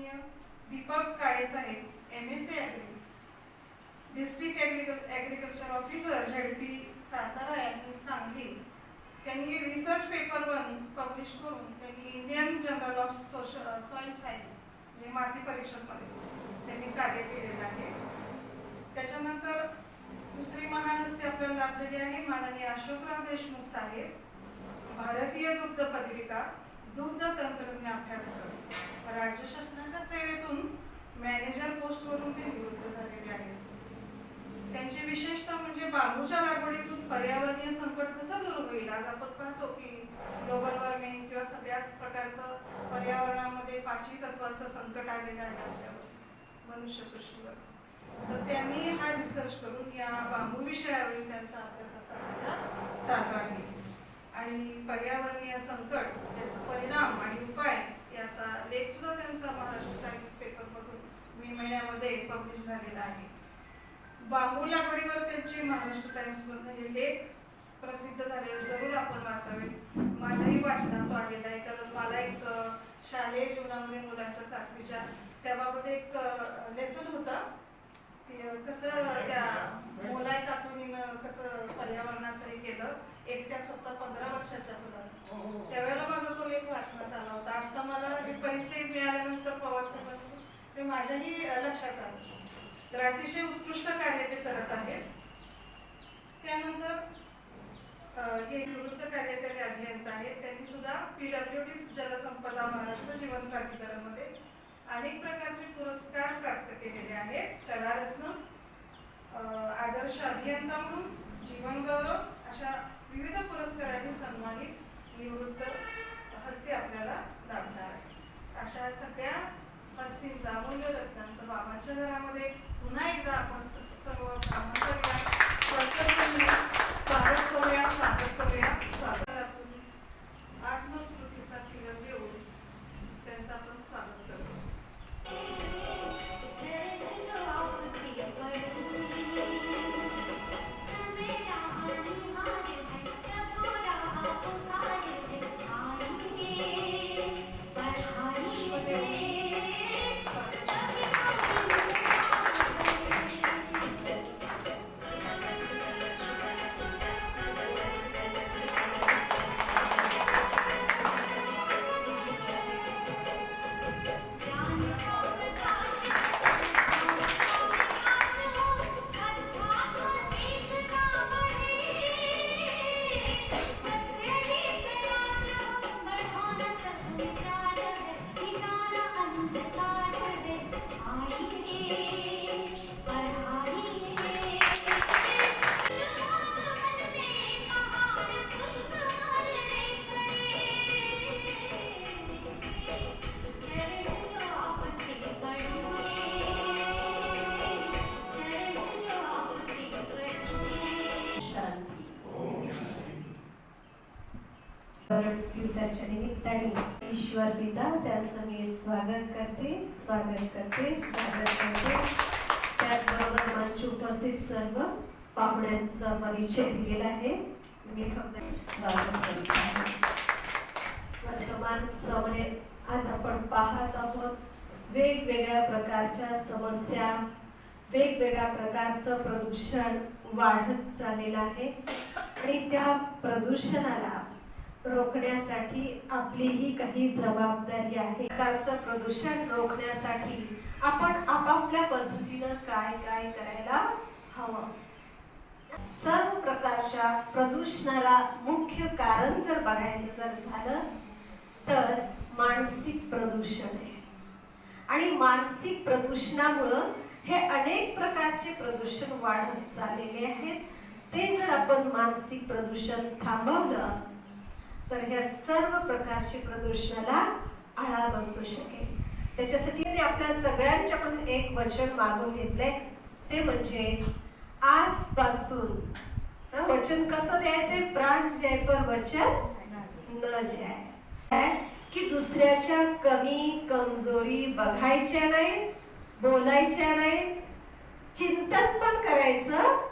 माननीय दीपक काळे साहेब MSc agri, district agriculture officer ZP Satara यांनी सांगली, त्यांनी रिसर्च पेपर 1 पब्लिश करून त्यांनी Indian journal of soil science म्हणजे माती परीक्षणमध्ये त्यांनी कार्य केलेलं आहे. त्याच्यानंतर दुसरी महान हस्ती आपल्याला लाभलेली आहे माननीय अशोकराव देशमुख साहेब, भारतीय दुग्ध पत्रिका, दुग्ध तंत्रज्ञ अभ्यासक्रम, राज्य शासनाच्या सेवेतून मॅनेजर पोस्टवरून ते निवृत्त झालेले आहेत. त्यांची विशेषता म्हणजे बांबूच्या लागवडीतून पर्यावरणीय संकट कसं दूर होईल. आज आपण पाहतो की ग्लोबल वॉर्मिंग किंवा सगळ्याच प्रकारचं पर्यावरणामध्ये 5 तत्वांचं संकट आलेलं आहे आपल्यावर, मनुष्यसृष्टीवर. तर त्यांनी हा रिसर्च करून या बांबू विषयावरील त्यांचा अभ्यास आता सध्या चालू आहे आणि पर्यावरणीय संकट, त्याचा परिणाम आणि उपाय याचा लेख सुद्धा त्यांचा महाराष्ट्र टाइम्स पेपरमधून मे महिन्यामध्ये पब्लिश झालेला आहे. बांबू लागवडीवर त्यांचे महाराष्ट्र टाइम्समधून हे लेख प्रसिद्ध झाले, जरूर आपण वाचावे. माझ्याही वाचनात तो आलेला आहे, कारण मला एक शालेय जीवनामध्ये मुलांच्या 7वीच्या त्याबाबत एक लेसन होता की कसं त्या मोलायकातून कसं पर्यावरणाचं हे केलं, एकट्या स्वतः 15 वर्षाच्या मुलांना. त्यावेळेला माझा तो लेख वाचनात आला होता. आता मला परिचय मिळाल्यानंतर पवार साहेबांचं ते माझ्याही लक्षात आलं. तर अतिशय उत्कृष्ट कार्य ते करत आहेत. त्यानंतर हे निवृत्त कार्यकारी अभियंता आहेत, त्यांनी सुद्धा PWD जलसंपदा महाराष्ट्र जीवन प्राधिकरणमध्ये अनेक प्रकारचे पुरस्कार प्राप्त केलेले आहेत. कलारत्न, आदर्श अभियंता म्हणून, जीवन गौरव अशा विविध पुरस्कारांनी सन्मानित निवृत्त हस्ती आपल्याला लाभणार आहे. अशा सगळ्या हस्तींचा, अमूल्य रत्नांचं बाबांच्या घरामध्ये पुन्हा एकदा आपण सर्व स्वागत करूया. स्वागतातून आत्मस्मृतीचा किरण देऊन त्यांचं आपण स्वागत करू. दिवसाच्या निमित्ताने ईश्वर पिता त्यांचं मी स्वागत करते. त्याचबरोबर मंच उपस्थित सर्व पाहुण्यांचा परिचय दिलेला आहे. मी फक्त स्वागत करते आहे. वर्तमान समय आज आपण पाहत आहोत वेगवेगळ्या प्रकारच्या समस्या, वेगवेगळ्या प्रकारचं प्रदूषण वाढत चाललेलं आहे आणि त्या प्रदूषणाला रोखण्यासाठी आपलीही काही जबाबदारी आहे. त्याचं प्रदूषण रोखण्यासाठी आपण आपापल्या पद्धतीनं काय करायला हवं. सर्व प्रकारच्या प्रदूषणाला मुख्य कारण जर बघायचं झालं तर मानसिक प्रदूषण आहे आणि मानसिक प्रदूषणामुळं हे अनेक प्रकारचे प्रदूषण वाढत चाललेले आहेत. ते जर आपण मानसिक प्रदूषण थांबवलं तर ह्या सर्व प्रकारच्या प्रदूषणाला आळा बसू शकेल. त्याच्यासाठी मी आपल्या सगळ्यांच्याकडून एक वचन मागून घेतलंय, ते म्हणजे आजपासून वचन कसं द्यायचंय, प्राण जयपर वचन न जाय, की दुसऱ्याच्या कमी कमजोरी बघायच्या नाहीत, बोलायच्या नाहीत, चिंतन पण करायचं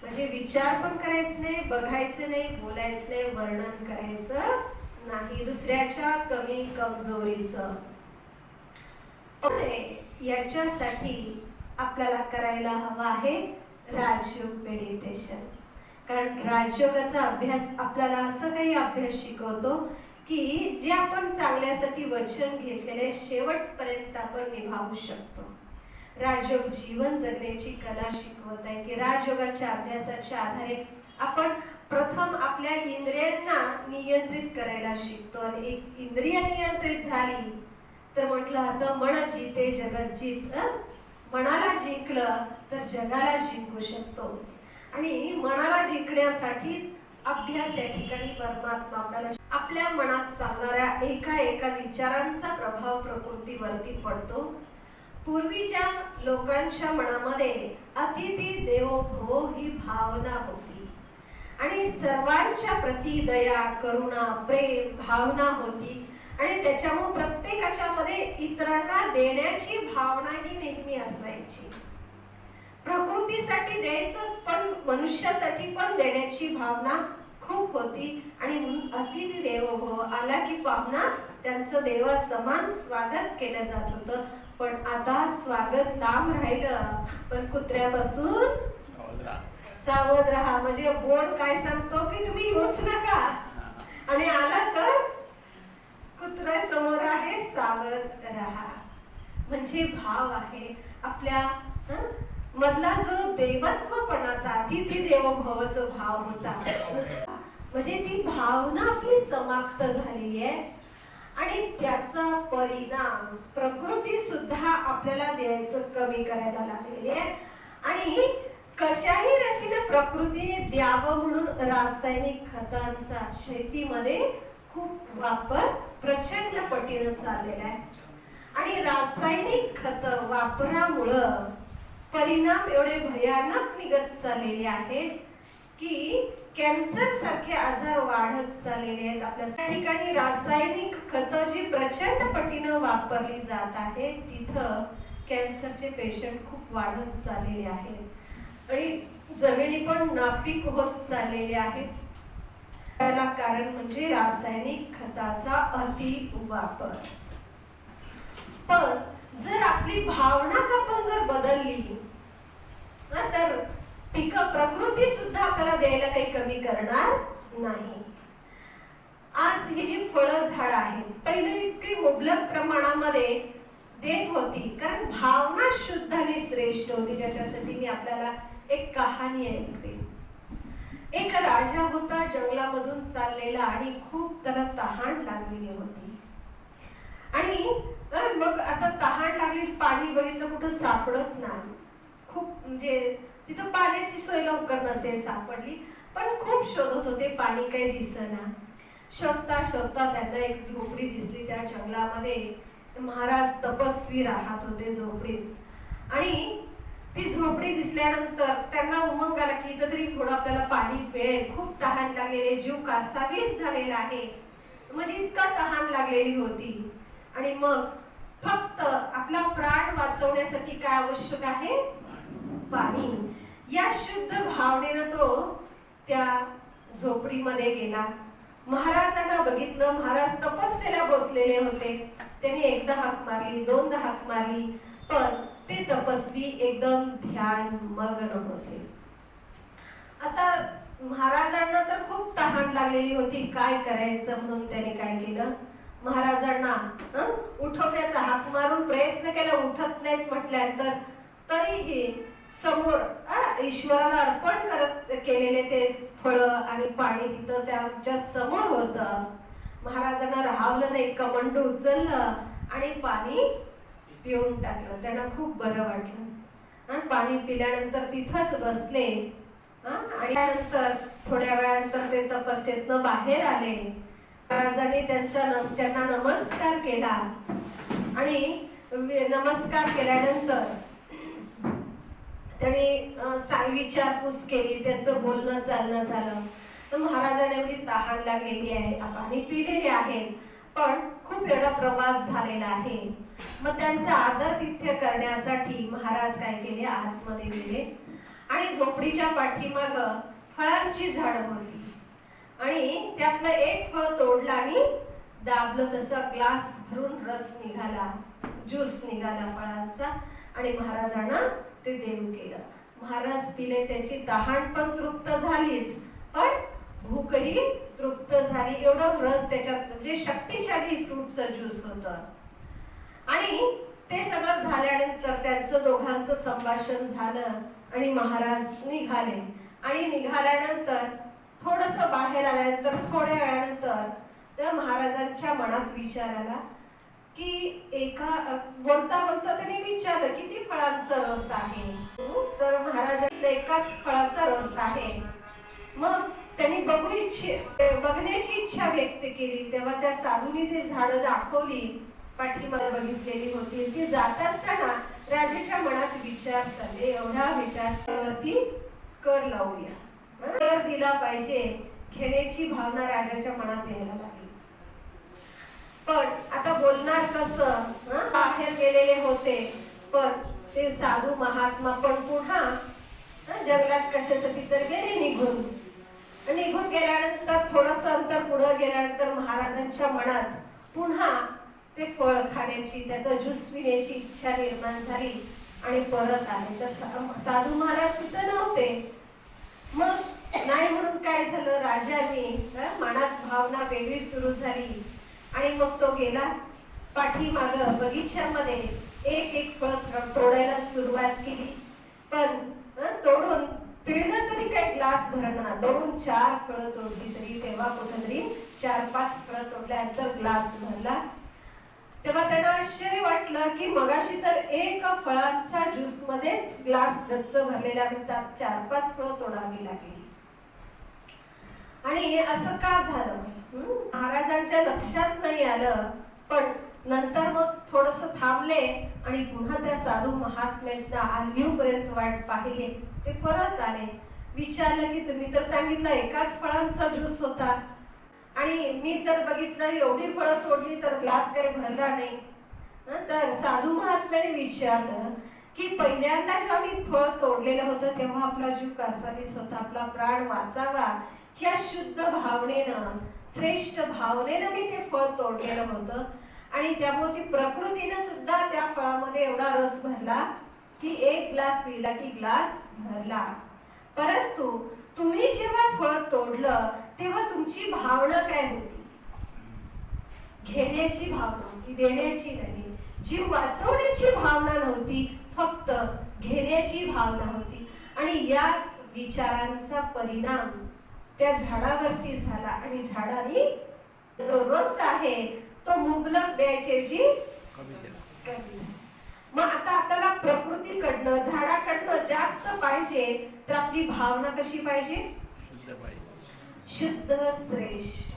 म्हणजे विचार पण करायचं नाही, बघायचं नाही, बोलायचं नाही, वर्णन करायचं नाही दुसऱ्याच्या कमी कमजोरीचं. याच्यासाठी आपल्याला करायला हवं आहे राजयोग मेडिटेशन. कारण राजयोगाचा अभ्यास आपल्याला असं काही अभ्यास शिकवतो की जे आपण चांगल्यासाठी वचन घेतलेले शेवटपर्यंत आपण निभावू शकतो. राजयोग जीवन जगण्याची कला शिकवत आहे की राजयोगाच्या अभ्यासाच्या आधारे आपण प्रथम आपल्या इंद्रियांना नियंत्रित करायला शिकतो. आणि एक इंद्रिय नियंत्रित झाली तर म्हटलं आता मन जिते जगत जीत. मनाला जिंकलं तर जगाला जिंकू शकतो. आणि मनाला जिंकण्यासाठीच अभ्यास या ठिकाणी परमात्मा आपल्याला आपल्या मनात चालणाऱ्या एका विचारांचा प्रभाव प्रकृतीवरती पडतो. पूर्वीच्या लोकांच्या मनामध्ये अतिथी देवो भव ही भावना होती आणि सर्वांच्या प्रती दया करुणा प्रेम भावना होती. आणि त्याच्यामुळे प्रत्येकाच्या मध्ये इतरांना देण्याची भावना ही नेहमी असायची. प्रकृतीसाठी द्यायचंच पण मनुष्यासाठी पण देण्याची भावना खूप होती. आणि अतिथी देवो भव आला की पाहुणा त्यांचं देवा समान स्वागत केलं जात होतं. पण आता स्वागत लांब राहिलं पण कुत्र्यापासून सावध राहा. म्हणजे बोर्ड काय सांगतो की तुम्ही येऊच नका आणि आला तर कुत्रा समोर आहे सावध राहा. म्हणजे भाव आहे आपल्या मधला जो देवत्वपणाचा अतिथी देवो भव जो भाव होता म्हणजे ती भावना आपली समाप्त झालेली आहे. आणि त्याचा परिणाम प्रकृती सुद्धा आपल्याला द्यायचं कमी करायला लागलेली आहे. आणि कशाही रीतीने प्रकृतीने द्यावं म्हणून रासायनिक खतांचा शेतीमध्ये खूप वापर प्रचंड पटीने चाललेला आहे. आणि रासायनिक खत वापरामुळं परिणाम एवढे भयानक निघत चाललेले आहेत की कॅन्सर सारखे आजार वाढत चाललेले आहेत. आपल्या ठिकाणी रासायनिक खत जी प्रचंड पटीने वापरली जात आहे तिथं कॅन्सरचे पेशंट खूप वाढत चाललेले आहेत आणि जमिनी पण नापीक होत चाललेले आहेत. त्याला कारण म्हणजे रासायनिक खताचा अति वापर. पण जर आपली भावनाच आपण जर बदलली ना तर पिकं प्रकृती सुद्धा आपल्याला द्यायला काही कमी करणार नाही. आज ही जी फळं झाड आहेत पहिले इतकी मुबलक प्रमाणामध्ये देत होती कारण भावना शुद्ध आणि श्रेष्ठ होती. ज्याच्यासाठी मी आपल्याला एक कहाणी ऐकते. एक राजा होता जंगलामधून चाललेला आणि खूप त्याला तहान लागलेली होती. आणि मग आता तहान लागली पाणी बघितलं कुठं सापडच नाही. खूप म्हणजे तिथं पाण्याची सोय लवकर नसेल सापडली पण खूप शोधत होते पाणी काही दिसेना. शोधता शोधता त्यांना एक झोपडी दिसली. त्या जंगलामध्ये महाराज तपस्वी राहत होते झोपडीत. आणि ती झोपडी दिसल्यानंतर त्यांना उमंग आला की इथं तरी थोडं आपल्याला पाणी मिळेल. खूप तहान लागलेली जीव कासावीस झालेला आहे म्हणजे इतका तहान लागलेली होती. आणि मग फक्त आपला प्राण वाचवण्यासाठी काय आवश्यक आहे पाणी. या शुद्ध भावनेनं तो त्या झोपडीमध्ये गेला. महाराजांना बघितलं. महाराज तपस्येला बसलेले होते. त्यांनी एकदा हाक मारली दोनदा हाक मारली पण ते तपस्वी एकदम ध्यान मग्न होते. आता महाराजांना तर खूप तहान लागलेली होती. काय करायचं म्हणून त्याने काय केलं महाराजांना उठवण्याचा हाक मारून प्रयत्न केला. उठत नाहीत म्हटल्यानंतर तरीही समोर ईश्वराला अर्पण करत केलेले ते फळं आणि पाणी तिथं त्यांच्या समोर होतं. महाराजांना राहावलं नाही. कमंड उचललं आणि पाणी पिऊन टाकलं. त्यांना खूप बरं वाटलं. पाणी पिल्यानंतर तिथंच बसले. आणि त्यानंतर थोड्या वेळानंतर ते तपस्येतनं बाहेर आले. महाराजांनी त्यांना नमस्कार केला. आणि नमस्कार केल्यानंतर त्यांनी विचारपूस केली. त्यांचं बोलणं चालणं झालं. तर महाराजांना एवढी तहान लागलेली आहे पाणी पिलेले आहेत पण खूप एवढा प्रवास झालेला आहे. मग त्यांचा आदरातिथ्य करण्यासाठी महाराज काय केले आतमध्ये गेले आणि झोपडीच्या पाठीमाग फळांची झाडं होती. आणि त्यातलं एक फळ तोडलं आणि दाबलं तसं ग्लास भरून रस निघाला. ज्यूस निघाला फळांचा आणि महाराजांना ते देऊ केलं. महाराज पिले, त्यांची तहान पण तृप्त झालीच, पण भूकही तृप्त झाली. एवढं रस त्याच्यात, म्हणजे शक्तिशाली फ्रूटचं ज्यूस होतं. आणि ते सगळं झाल्यानंतर त्यांचं दोघांचं संभाषण झालं आणि महाराज निघाले. आणि निघाल्यानंतर थोडस बाहेर आल्यानंतर थोड्या वेळानंतर त्या महाराजांच्या मनात विचार आला की बोलता बोलता त्यांनी विचारलं किती फळांचा रस आहे. तर महाराजांना एकाच फळाचा रस आहे. मग त्यांनी बघण्याची इच्छा व्यक्त केली. तेव्हा त्या साधूने ते झाडं दाखवली, पाठीमागे बघितलेली होती. ती जात असताना राजाच्या मनात विचार चालले, एवढा विचारावरती कर लावूया, कर दिला पाहिजे, घेण्याची भावना राजाच्या मनात यायला लागली. पण आता बोलणार कसं? बाहेर गेलेले होते, पण ते साधू महात्मा पण पुन्हा जंगलात कशासाठी तर गेले निघून. निघून गेल्यानंतर थोडस अंतर पुढे गेल्यानंतर महाराजांच्या मनात पुन्हा ते फळ खाण्याची, त्याचा ज्यूस पिण्याची इच्छा निर्माण झाली आणि परत आले. तर साधू महाराज तिथं नव्हते. मग नाही म्हणून काय झालं, राजाने मनात भावना वेगळी सुरू झाली आणि मग तो गेला पाठीमाग बगीच्यामध्ये एक फळ तोडायला सुरुवात केली. पण तोडून पिळलं तरी काही ग्लास भरणार, तोडून 4 फळं तोडली तरी तेव्हा कुठेतरी 4-5 फळं तोडल्यानंतर ग्लास भरला. तेव्हा त्यांना आश्चर्य वाटलं की मगाशी तर एक फळांचा ज्यूस मध्येच ग्लास गच्च भरलेला, नंतर 4-5 फळं तोडावी लागली. आणि असं का झालं? महाराजांच्या लक्षात नाही आलं. पण नंतर मग थोडस थांबले आणि पुन्हा त्या साधू महात्म्यांना आल्हीपर्यंत वाट पाहिली. ते परत आले, विचारलं की तुम्ही तर सांगितलं एकाच फळांचा ज्यूस होता आणि मी तर बघितलं एवढी फळं तोडली तर ग्लास काही भरला नाही. तर साधू महात्म्याने विचारलं की पहिल्यांदा जेव्हा मी फळ तोडलेलं होतं तेव्हा आपला जीव कासावीस होता, आपला प्राण वाचावा ह्या शुद्ध भावनेनं, श्रेष्ठ भावनेनं मी ते फळ तोडलेलं होतं आणि त्यामुळे ती प्रकृतीने सुद्धा त्या फळामध्ये एवढा रस भरला की एक ग्लास पिला की ग्लास भरला. परंतु तुम्ही जेव्हा फळ तोडलं तेव्हा तुमची भावना काय होती? घेण्याची भावना होती, देण्याची नाही. जीव वाचवण्याची भावना नव्हती, फक्त घेण्याची भावना होती. आणि याच विचारांचा परिणाम त्या झाडावरती झाला आणि झाडाने जो रस आहे तो मुबलक द्यायची कमी झाला. मग आता आपल्याला प्रकृतीकडनं, झाडाकडनं जास्त पाहिजे, तर आपली भावना कशी पाहिजे? शुद्ध, श्रेष्ठ.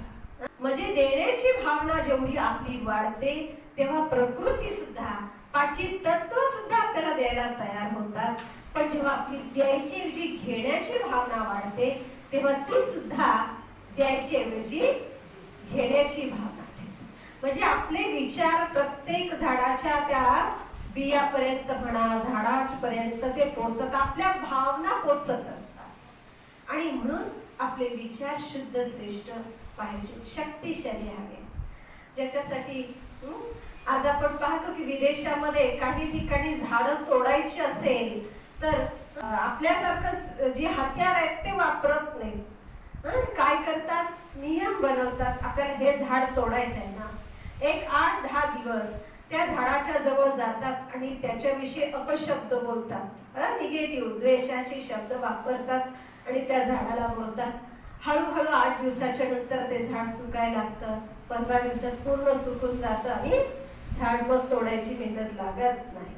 म्हणजे देण्याची भावना जेवढी आपली वाढते तेव्हा प्रकृती सुद्धा, पाची तत्व सुद्धा आपल्याला द्यायला तयार होतात. पण जेव्हा आपली द्यायची ऐवजी घेण्याची भावना वाढते तेव्हा ती सुद्धा द्यायची ऐवजी घेण्याची भावना. म्हणजे आपले विचार प्रत्येक झाडाच्या त्या बियापर्यंत म्हणा, झाडापर्यंत ते पोचतात, आपल्या भावना पोचत असतात. आणि म्हणून आपले विचार शुद्ध, श्रेष्ठ पाहिजे, शक्तिशाली हवे. ज्याच्यासाठी आज आपण पाहतो की विदेशामध्ये काही ठिकाणी झाडं तोडायची असेल तर आपल्यासारखं जे हत्यार आहेत ते वापरत नाही. काय करतात? नियम बनवतात, आपल्याला हे झाड तोडायचं आहे ना, एक 8-10 दिवस त्या झाडाच्या जवळ जातात आणि त्याच्याविषयी अपशब्द बोलतात, निगेटिव्ह द्वेषाचे शब्द वापरतात आणि त्या झाडाला बोलतात. हळूहळू 8 दिवसाच्या नंतर ते झाड सुकायला लागतं, 15 दिवसात पूर्ण सुकून जातं आणि झाड मग तोडायची मेहनत लागत नाही.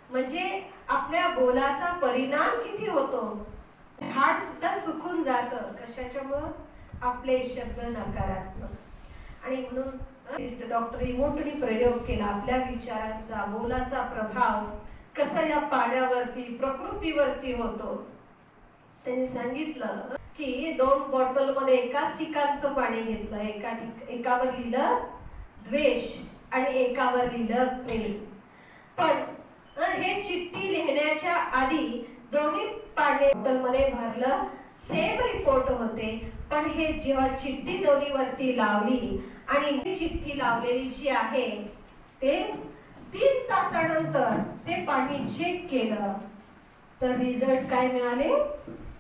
म्हणजे आपल्या बोलाचा परिणाम किती होतो? झाड सुद्धा सुकून जातं. कशाच्यामुळं? आपले शब्द नकारात्मक. आणि म्हणून डॉक्टर इमोटनी प्रयोग केला, आपल्या विचारांचा, बोलाचा प्रभाव कसा या पाण्यावरती, प्रकृतीवरती होतो. त्यांनी सांगितलं की 2 बॉटल मध्ये एकाच ठिकाणचं पाणी घेतलं, एकावर लिहिलं द्वेष आणि एकावर लिहिलं प्रेम. पण हे चिठ्ठी लिहिण्याच्या आधी दोन्ही पाणी बॉटलमध्ये भरलं, सेम रिपोर्ट होते. पण हे जेव्हा चिठ्ठी दोन्हीवरती लावली आणि ही चिठ्ठी लावलेली जी आहे ती दिवसानंतर ते पाणी चेक केलं तर रिझल्ट काय मिळाले?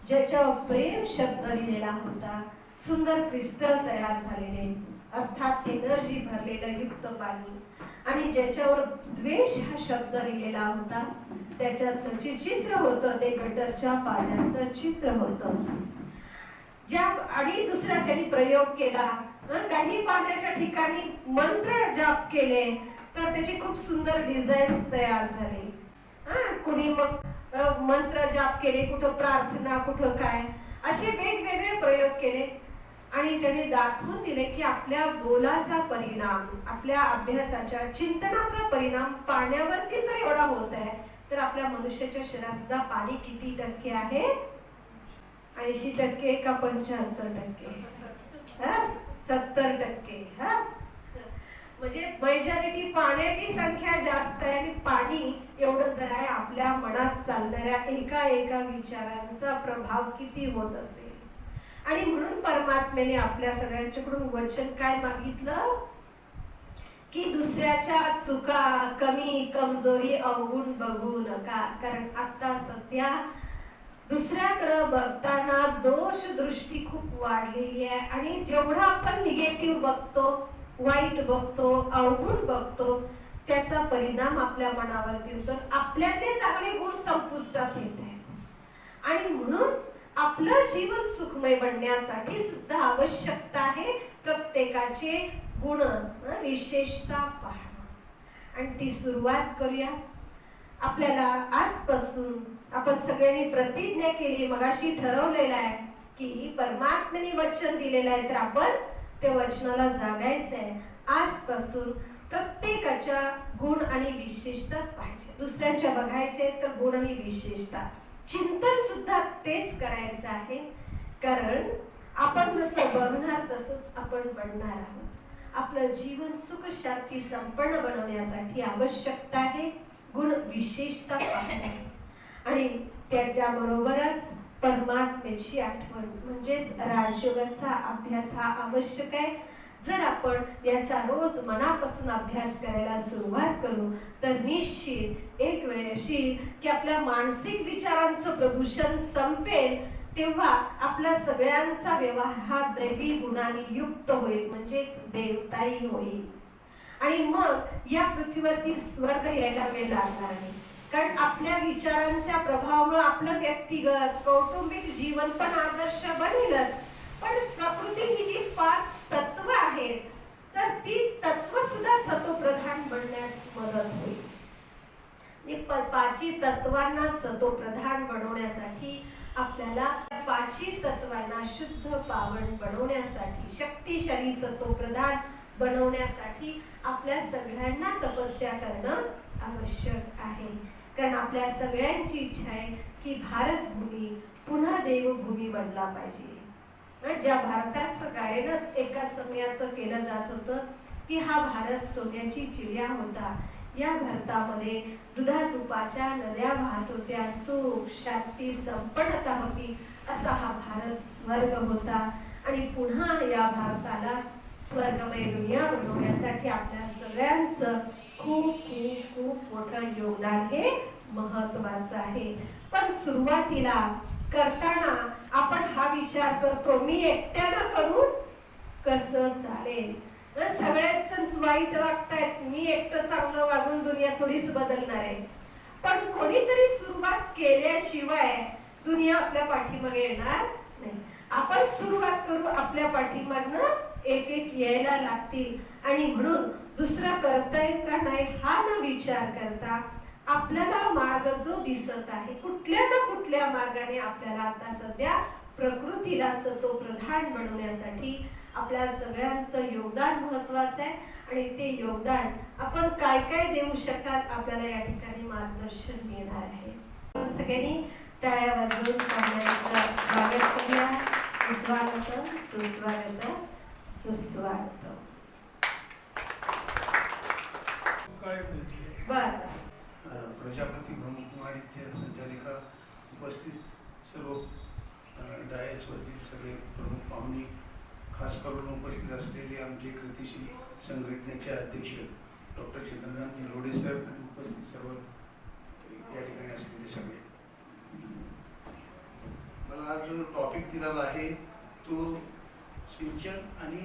ज्याच्यावर प्रेम शब्द लिहिलेला होता, सुंदर क्रिस्टल तयार झालेले, अर्थात एनर्जी भरलेलं युक्त पाणी, आणि ज्याच्यावर द्वेष हा शब्द लिहिलेला होता त्याच्यात जे चित्र होतं ते गटरच्या पाण्याचं चित्र होतं. ज्या आणि दुसरा त्यांनी प्रयोग केला, काही पाण्याच्या ठिकाणी मंत्र जाप केले तर त्याची खूप सुंदर डिझाईन्स तयार झाले. कुणी मग मंत्र जाप केले, कुठं प्रार्थना, कुठं काय, असे वेगवेगळे प्रयोग केले आणि त्यांनी दाखवून दिले की आपल्या बोलाचा परिणाम, आपल्या अभ्यासाच्या चिंतनाचा परिणाम पाण्यावरती जर एवढा होत आहे तर आपल्या मनुष्याच्या शरीरात सुद्धा पाणी किती टक्के आहे? 80% का 75%? 70%. म्हणजे मेजॉरिटी पाण्याची संख्या जास्त आहे आणि पाणी एवढं जर आहे, आपल्या मनात चालणाऱ्या एका एका विचारांचा प्रभाव किती होत असेल. आणि म्हणून परमात्म्याने आपल्या सगळ्यांच्याकडून वचन काय मागितलं की दुसऱ्याच्या चुका, कमी, कमजोरी, अवगुण बघू नका. कारण आता सध्या दुसऱ्याकडे बघताना दोष दृष्टी खूप वाढलेली आहे आणि जेवढा आपण निगेटिव्ह बघतो, वाईट बघतो, अवगुण बघतो, त्याचा परिणाम आपल्या मनावरती होतो. आपल्यातले चांगले गुण संपुष्टात येत आहेत आणि म्हणून आपलं जीवन सुखमय बनण्यासाठी सुद्धा आवश्यकता आहे प्रत्येकाचे गुण विशेषता पाहणं. आणि ती सुरुवात करूया. आपल्याला आजपासून आपण सगळ्यांनी प्रतिज्ञा केली, मगाशी ठरवलेलं आहे की परमात्म्याने वचन दिलेलं आहे तर आपण ते वचनाला जागायचं आहे. आजपासून प्रत्येकाच्या गुण आणि विशेषताच पाहिजे, दुसऱ्यांच्या बघायचे तर गुण आणि विशेषता. चिंतन सुद्धा तेच करायचं आहे, कारण आपण जसं बघणार तसंच आपण बनणार आहोत. आपलं जीवन सुख शांती संपन्न बनवण्यासाठी आवश्यकता आहे गुण विशेषता पाहणे आणि त्याच्याबरोबरच परमात्म्याची आठवण म्हणजेच राजयोगाचा अभ्यास हा आवश्यक आहे. जर आपण याचा रोज मनापासून अभ्यास करायला सुरुवात करू तर निश्चित एक वेळ अशी की आपल्या मानसिक विचारांचं प्रदूषण संपेल, तेव्हा आपला सगळ्यांचा व्यवहार हा दैवी गुणांनी युक्त होईल, म्हणजेच देवताही होईल. आणि मग या पृथ्वीवरती स्वर्ग यायला वेळ लागणार नाही. कारण आपल्या विचारांच्या प्रभावामुळे आपलं व्यक्तिगत कौटुंबिक जीवन पण आदर्श बनेलच, पण प्रकृती ही जी 5 तत्व आहेत तर ती तत्व सुद्धा सतोप्रधान बनण्यास मदत होईल. 5 तत्वांना सतोप्रधान बनवण्यासाठी आपल्याला 5 तत्वांना शुद्ध पावन बनवण्यासाठी, शक्तिशाली सतोप्रधान बनवण्यासाठी आपल्या सगळ्यांना तपस्या करणं आवश्यक आहे. कारण आपल्या सगळ्यांची इच्छा आहे की भारत भूमी पुन्हा देवभूमी बनला पाहिजे. ज्या भारताचं गायनच एका समयाचं केलं जात होतं की हा भारत सोन्याची चिडिया होता, या भारतामध्ये दुधा तुपाच्या नद्या वाहत होत्या, सुख शांती संपन्नता होती, असा हा भारत स्वर्ग होता. आणि पुन्हा या भारताला स्वर्गमय दुनिया बनवण्यासाठी आपल्या सगळ्यांचं खूप खूप खूप मोठं योगदान हे महत्वाचं आहे. पण सुरुवातीला करताना आपण हा विचार करतो मी एकट्यानं करू कसं चालेल, सगळेच वाईट वागतायत, मी एकटं चांगलं वागून दुनिया थोडीच बदलणार आहे. पण कोणीतरी सुरुवात केल्याशिवाय दुनिया आपल्या पाठीमागे येणार नाही. आपण सुरुवात करू, आपल्या पाठीमागनं एक एक यायला लागतील. आणि म्हणून दुसरं करता येईल का नाही हा न विचार करता आपल्याला मार्ग जो दिसत आहे, कुठल्या ना कुठल्या मार्गाने आपल्याला आता सध्या प्रकृतीला सतोप्रधान बनवण्यासाठी आपल्या सगळ्यांचं योगदान महत्वाचं आहे. आणि ते योगदान आपण काय काय देऊ शकाल आपल्याला या ठिकाणी मार्गदर्शन मिळणार आहे. सगळ्यांनी टाळ्या वाजवून स्वागत करूया. सुस्वागत सुस्वागत सुस्वागत. प्रजापती ब्रह्मकुमारीच्या संचालिका, उपस्थित सर्व डायसवरील सगळे प्रमुख पाहुणे, खास करून उपस्थित असलेले आमचे कृतीशील संघटनेचे अध्यक्ष डॉक्टर चंद्रकांत निरोडे सर आणि उपस्थित उपस्थित सर्व या ठिकाणी असलेले सगळे. मला जो टॉपिक दिलेला आहे तो सिंचन आणि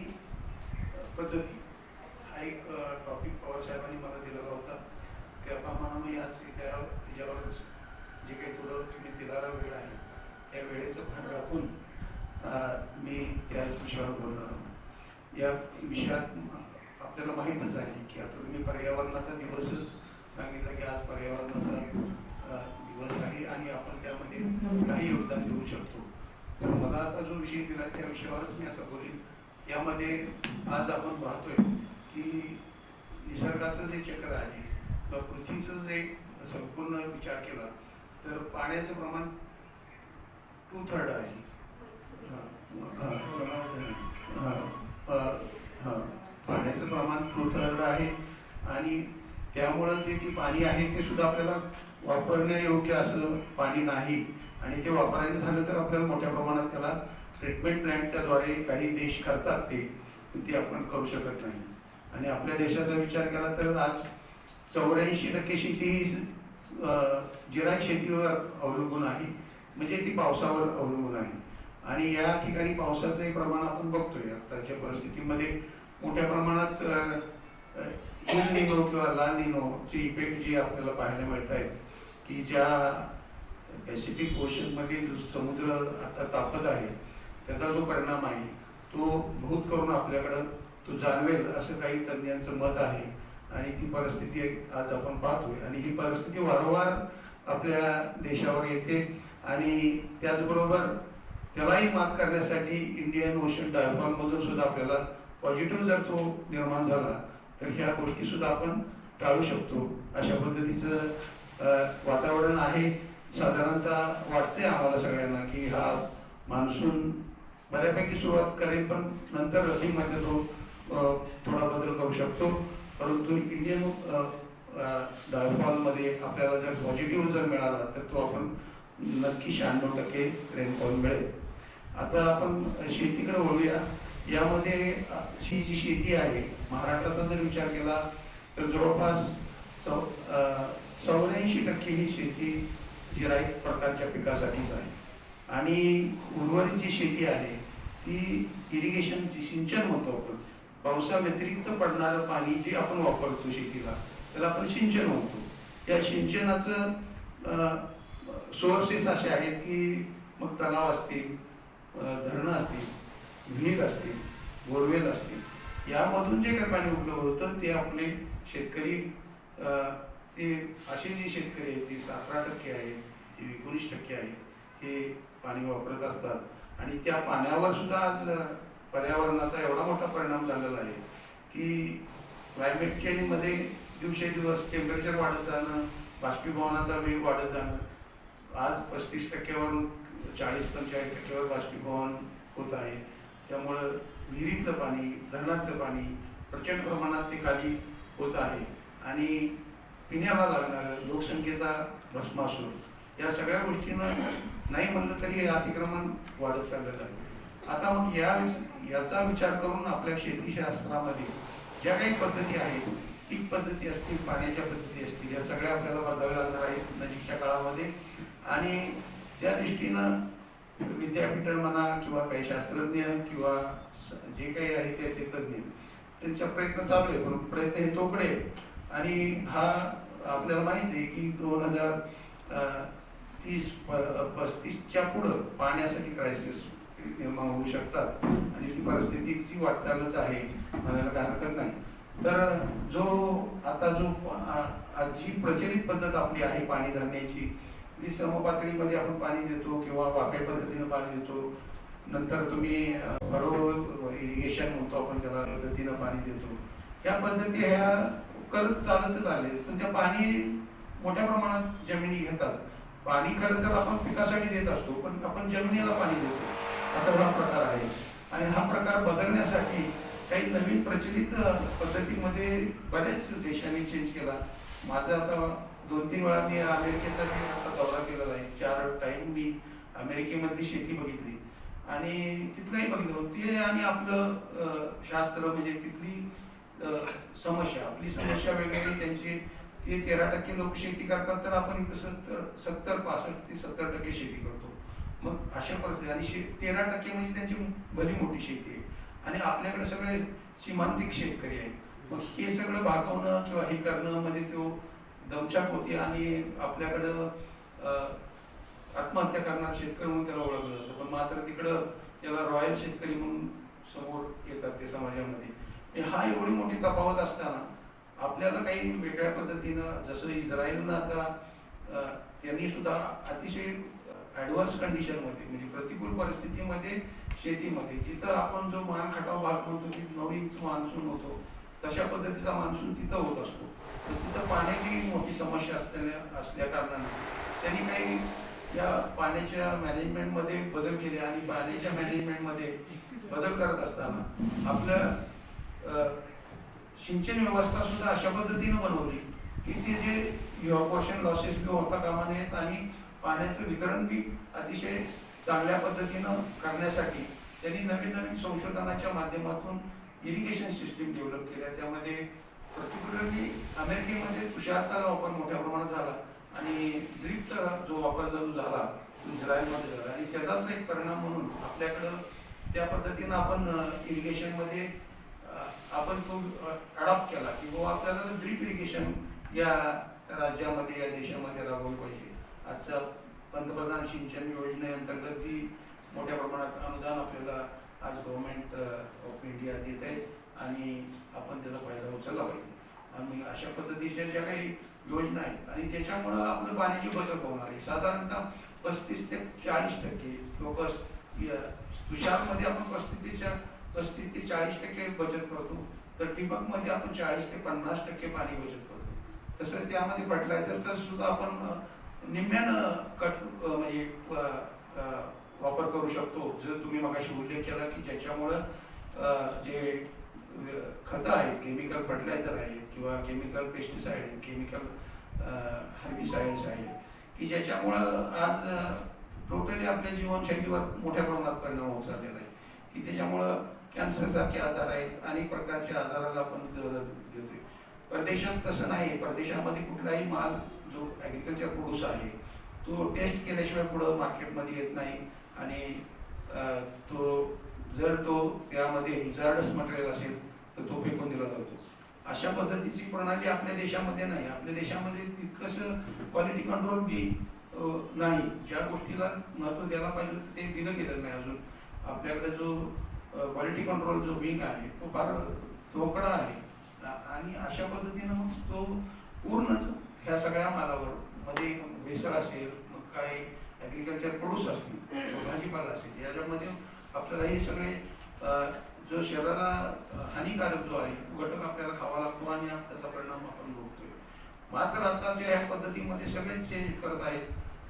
पद्धती हा एक टॉपिक पवार साहेबांनी मला दिलेला होता. त्याप्रमाणे आज याच्यावर जे काही थोडं तुम्ही दिलेला वेळ आहे त्या वेळेचं भान राखून मी त्या विषयावर बोलणार आहोत. या विषयात आपल्याला माहीतच आहे की आता तुम्ही पर्यावरणाचा दिवसच सांगितलं की आज पर्यावरणाचा दिवस आहे आणि आपण त्यामध्ये काही योगदान देऊ शकतो. तर मला आता जो विषय दिला त्या विषयावरच मी आता बोलेन. यामध्ये आज आपण पाहतोय की निसर्गाचं जे चक्र आहे किंवा पृथ्वीचं जे संपूर्ण विचार केला तर पाण्याचं प्रमाण 2/3 आहे. पाण्याचं प्रमाण 2/3 आहे आणि त्यामुळं जे ती पाणी आहे ते सुद्धा आपल्याला वापरण्यायोग्य असं पाणी नाही आणि ते वापरायचं झालं तर आपल्याला मोठ्या प्रमाणात त्याला ट्रीटमेंट प्लॅन्टच्याद्वारे काही देश करतात ते आपण करू शकत नाही. आणि आपल्या देशाचा विचार केला तर आज 84% शेती जिरायत शेतीवर अवलंबून आहे, म्हणजे ती पावसावर अवलंबून आहे. आणि या ठिकाणी पावसाचंही प्रमाण आपण बघतोय आताच्या परिस्थितीमध्ये मोठ्या प्रमाणात एल निनो किंवा ला निनोचे इफेक्ट जे आपल्याला पाहायला मिळत आहेत की ज्या पॅसिफिक ओशनमध्ये जो समुद्र आता तापत आहे त्याचा जो परिणाम आहे तो बहुत करून आपल्याकडं तो जाणवेल असं काही तज्ज्ञांचं मत आहे. आणि ती परिस्थिती आज आपण पाहतोय आणि ही परिस्थिती वारंवार आपल्या देशावर येते आणि त्याचबरोबर त्यालाही मात करण्यासाठी इंडियन ओशन डायफॉर्ममधून सुद्धा आपल्याला पॉझिटिव्ह जर तो निर्माण झाला तर ह्या गोष्टी सुद्धा आपण टाळू शकतो. अशा पद्धतीचं वातावरण आहे. साधारणतः वाटते आम्हाला सगळ्यांना की हा मान्सून बऱ्यापैकी सुरुवात करेल पण नंतर रबीमध्ये तो थोडा बदल करू शकतो. परंतु इंडियन डायफॉलमध्ये आपल्याला जर पॉझिटिव्ह जर मिळाला तर तो आपण नक्की 96% रेनफॉल मिळेल. आता आपण शेतीकडे वळूया. यामध्ये ही जी शेती आहे महाराष्ट्राचा जर विचार केला तर जवळपास 84% ही शेती जिरायत प्रकारच्या पिकासाठीच आहे आणि उर्वरित जी शेती आहे ती इरिगेशनची सिंचन म्हणतो आपण. पावसा व्यतिरिक्त पडणारं पाणी जे आपण वापरतो शेतीला त्याला आपण सिंचन म्हणतो. या सिंचनाचं सोर्सेस असे आहेत की मग तलाव असतील, धरणं असतील, विहीर असतील, बोरवेल असतील, यामधून जे काही पाणी उपलब्ध होतं ते आपले शेतकरी ते असे जे शेतकरी आहेत ते 17% आहेत, ते 19% आहेत हे पाणी वापरत असतात. आणि त्या पाण्यावर सुद्धा आज पर्यावरणाचा एवढा मोठा परिणाम झालेला आहे की क्लायमेट चेंजमध्ये दिवसेदिवस टेम्परेचर वाढत जाणं, बाष्पीभवनाचा वेग वाढत जाणं, आज 35%वरून 40-45%वर बाष्पीभवन होत आहे. त्यामुळं विहिरीतलं पाणी, धरणातलं पाणी प्रचंड प्रमाणात ते खाली होत आहे आणि पिण्याला लागणारं लोकसंख्येचा भस्मासूर या सगळ्या गोष्टींना नाही म्हणलं तरी अतिक्रमण वाढत चाललेलं आहे. आता मग याचा विचार करून आपल्या शेतीशास्त्रामध्ये ज्या काही पद्धती आहेत, पीक पद्धती असतील, पाण्याच्या पद्धती असतील, या सगळ्या आपल्याला बदलाव्या लागणार आहेत नजीकच्या काळामध्ये. आणि त्या दृष्टीनं विद्यापीठं म्हणा किंवा काही शास्त्रज्ञ किंवा जे काही आहे ते तज्ज्ञ त्यांचा प्रयत्न चालू आहे, पण प्रयत्न हे तोकडे. आणि हा आपल्याला माहिती आहे की 2030-35च्या पुढं पाण्यासाठी क्रायसिस निर्माण होऊ शकतात आणि ती परिस्थितीची वाटचालच आहे म्हणायला काय हरकत नाही. तर आज जी प्रचलित पद्धत आपली आहे पाणी धरण्याची, ती समपातळीमध्ये आपण पाणी देतो किंवा वाफे पद्धतीनं पाणी देतो. नंतर तुम्ही फरो इरिगेशन म्हणतो आपण त्याला, पद्धतीनं पाणी देतो. या पद्धती ह्या करत चालतच आले. तर त्या पाणी मोठ्या प्रमाणात जमिनी घेतात. पाणी खरं तर आपण पिकासाठी देत असतो पण आपण जमिनीला पाणी देतो असा हा प्रकार आहे. आणि हा प्रकार बदलण्यासाठी काही नवीन प्रचलित पद्धतीमध्ये बऱ्याच देशांनी चेंज केला. माझं आता 2-3 वेळा मी अमेरिकेचा आता दौरा केलेला आहे. 4 टाईम मी अमेरिकेमधली शेती बघितली आणि तिथलंही बघितलं. ते आणि आपलं शास्त्र म्हणजे तिथली समस्या, आपली समस्या वेगळी, त्यांची ते 13% लोक शेती करतात, तर आपण इथं 65 ते 70% शेती करतो. मग अशा परिस्थिती आणि 13% म्हणजे त्यांची भली मोठी शेती आहे आणि आपल्याकडे सगळे सीमांतिक शेतकरी आहेत. मग हे सगळं भागवणं किंवा हे करणं मध्ये तो दमछाक होती आणि आपल्याकडं आत्महत्या करणारा शेतकरी म्हणून त्याला ओळखलं जातं. पण मात्र तिकडं त्याला रॉयल शेतकरी म्हणून समोर येतात ते समाजामध्ये. हा एवढी मोठी तफावत असताना आपल्याला काही वेगळ्या पद्धतीनं, जसं इस्रायलनं आता त्यांनी सुद्धा अतिशय ॲडव्हर्स कंडिशनमध्ये म्हणजे प्रतिकूल परिस्थितीमध्ये शेतीमध्ये जिथं आपण जो मान खटाव भाग म्हणतो की 9 इंच मान्सून होतो, तशा पद्धतीचा मान्सून तिथं होत असतो. तर तिथं पाण्याची मोठी समस्या असल्या कारणाने त्यांनी काही या पाण्याच्या मॅनेजमेंटमध्ये बदल केले आणि पाण्याच्या मॅनेजमेंटमध्ये बदल करत असताना आपल्या सिंचन व्यवस्था सुद्धा अशा पद्धतीनं बनवली की ते जे इव्हॅपोरेशन लॉसेस बी होता कामा नयेत आणि पाण्याचं वितरण बी अतिशय चांगल्या पद्धतीनं करण्यासाठी त्यांनी नवीन नवीन संशोधनाच्या माध्यमातून इरिगेशन सिस्टीम डेव्हलप केल्या. त्यामध्ये पर्टिक्युलरली अमेरिकेमध्ये तुषारचा वापर मोठ्या प्रमाणात झाला आणि ड्रीपचा जो वापर जो झाला तो इस्रायलमध्ये झाला आणि त्याचाच एक परिणाम म्हणून आपल्याकडं त्या पद्धतीनं आपण इरिगेशनमध्ये आपण तो अडॉप्ट केला की बाबा आपल्याला ड्रीप इरिगेशन या राज्यामध्ये या देशामध्ये राबवलं पाहिजे. आजच्या पंतप्रधान सिंचन योजनेअंतर्गत जी मोठ्या प्रमाणात अनुदान आपल्याला आज गव्हर्नमेंट ऑफ इंडिया देत आहे आणि आपण त्याचा फायदा उचलला पाहिजे. आणि अशा पद्धतीच्या ज्या काही योजना आहेत आणि त्याच्यामुळं आपलं पाण्याची बचत होणार आहे. साधारणतः 35 ते 40% किंवा तुषारमध्ये आपण 35 ते 40% बचत करतो, तर ठिबकमध्ये आपण 40 ते 50% पाणी बचत करतो. तसं त्यामध्ये फर्टिलायझरचा सुद्धा आपण निम्म्यानं म्हणजे वापर करू शकतो. जर तुम्ही मगाशी उल्लेख केला की ज्याच्यामुळं जे खतं आहेत, केमिकल फर्टिलायझर आहेत किंवा केमिकल पेस्टिसाइड आहेत, केमिकल हर्बिसाइड्स आहेत की ज्याच्यामुळं आज टोटली आपल्या जीवनशैलीवर मोठ्या प्रमाणात परिणाम होत चाललेला आहे की त्याच्यामुळं कॅन्सरसारखे आजार आहेत, अनेक प्रकारच्या आजाराला आपण देतोय. परदेशात तसं नाही. परदेशामध्ये कुठलाही माल जो ॲग्रिकल्चर प्रोड्यूस आहे तो टेस्ट केल्याशिवाय पुढं मार्केटमध्ये येत नाही आणि जर तो त्यामध्ये हिजार्डस मटेरियल असेल तर तो फेकून दिला जातो. अशा पद्धतीची प्रणाली आपल्या देशामध्ये नाही. आपल्या देशामध्ये तितकंसं क्वालिटी कंट्रोल बी नाही. ज्या गोष्टीला महत्त्व द्यायला पाहिजे ते दिलं गेलं नाही अजून. आपल्याकडे जो क्वालिटी कंट्रोल जो विंग आहे तो फार तोकडा आहे आणि अशा पद्धतीनं मग तो पूर्णच ह्या सगळ्या मालावर मध्ये भेसळ असेल, मग काही ॲग्रिकल्चर प्रोड्यूस असतील, भाजीपाला असेल, याच्यामध्ये आपल्याला हे सगळे जो शरीराला हानिकारक जो आहे तो घटक आपल्याला खावा लागतो आणि त्याचा परिणाम आपण भोगतोय. मात्र आताच्या ह्या पद्धतीमध्ये सगळेच चेंज करत आहेत.